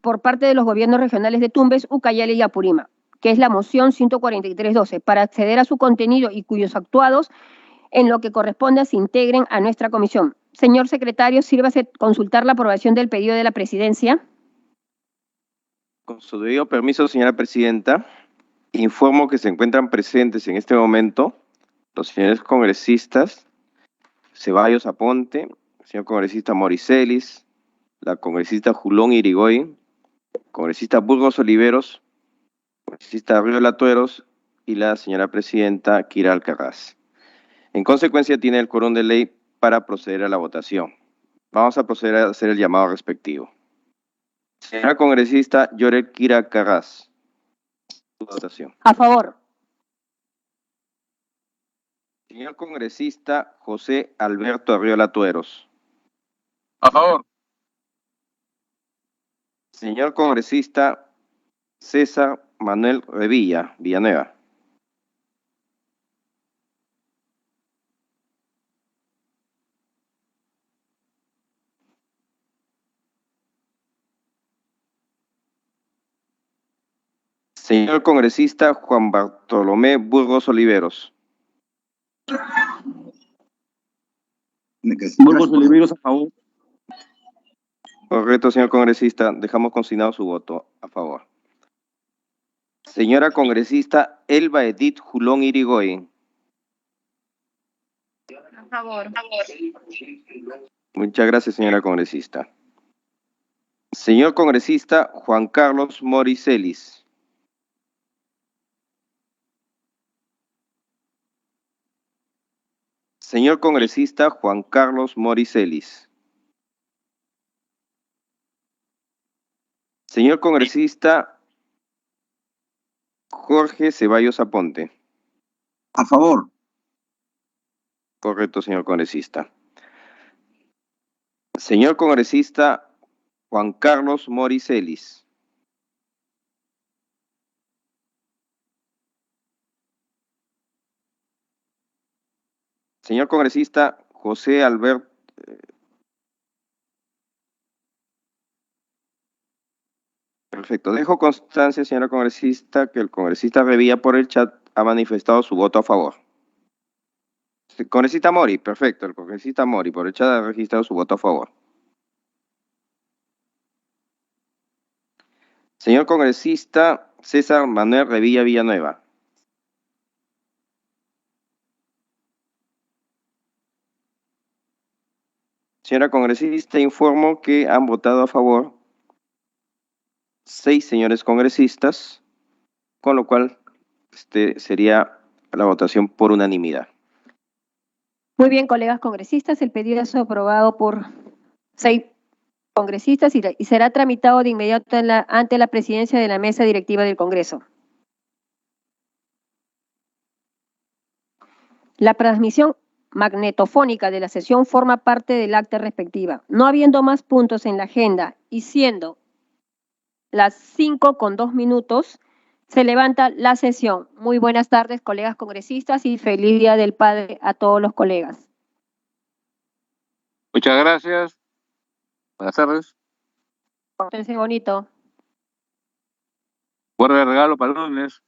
por parte de los gobiernos regionales de Tumbes, Ucayali y Apurímac, que es la moción 143-12, para acceder a su contenido y cuyos actuados en lo que corresponda se integren a nuestra comisión. Señor secretario, sírvase consultar la aprobación del pedido de la presidencia. Con su debido permiso, señora presidenta, informo que se encuentran presentes en este momento los señores congresistas Ceballos Aponte, el señor congresista Moricelis, la congresista Julón Irigoyen, congresista Burgos Oliveros, congresista Arriola Tueros y la señora presidenta Kira Alcaraz. En consecuencia, tiene el quórum de ley para proceder a la votación. Vamos a proceder a hacer el llamado respectivo. Señora congresista Yorel Kira Alcaraz. Votación. A favor. Señor congresista José Alberto Arriola Tueros. A favor. Señor congresista César Manuel Revilla Villanueva. Señor congresista Juan Bartolomé Burgos Oliveros. Burgos Oliveros, a favor. Correcto, señor congresista. Dejamos consignado su voto a favor. Señora congresista Elba Edith Julón Irigoyen. A favor. Muchas gracias, señora congresista. Señor congresista Juan Carlos Moricelis. Señor congresista Juan Carlos Moricelis. Señor congresista Jorge Ceballos Aponte. A favor. Correcto, señor congresista. Señor congresista Juan Carlos Moricelis. Señor congresista José Alberto. Perfecto. Dejo constancia, señora congresista, que el congresista Revilla por el chat ha manifestado su voto a favor. Congresista Mori, perfecto. El congresista Mori por el chat ha registrado su voto a favor. Señor congresista César Manuel Revilla Villanueva. Señora congresista, informo que han votado a favor 6 señores congresistas, con lo cual sería la votación por unanimidad. Muy bien, colegas congresistas, el pedido es aprobado por 6 congresistas y será tramitado de inmediato ante la presidencia de la mesa directiva del Congreso. La transmisión magnetofónica de la sesión forma parte del acta respectiva. No habiendo más puntos en la agenda y siendo las 5:02, se levanta la sesión. Muy buenas tardes, colegas congresistas, y feliz Día del Padre a todos los colegas. Muchas gracias. Buenas tardes. Pórtense bonito. Guarda el regalo para el lunes.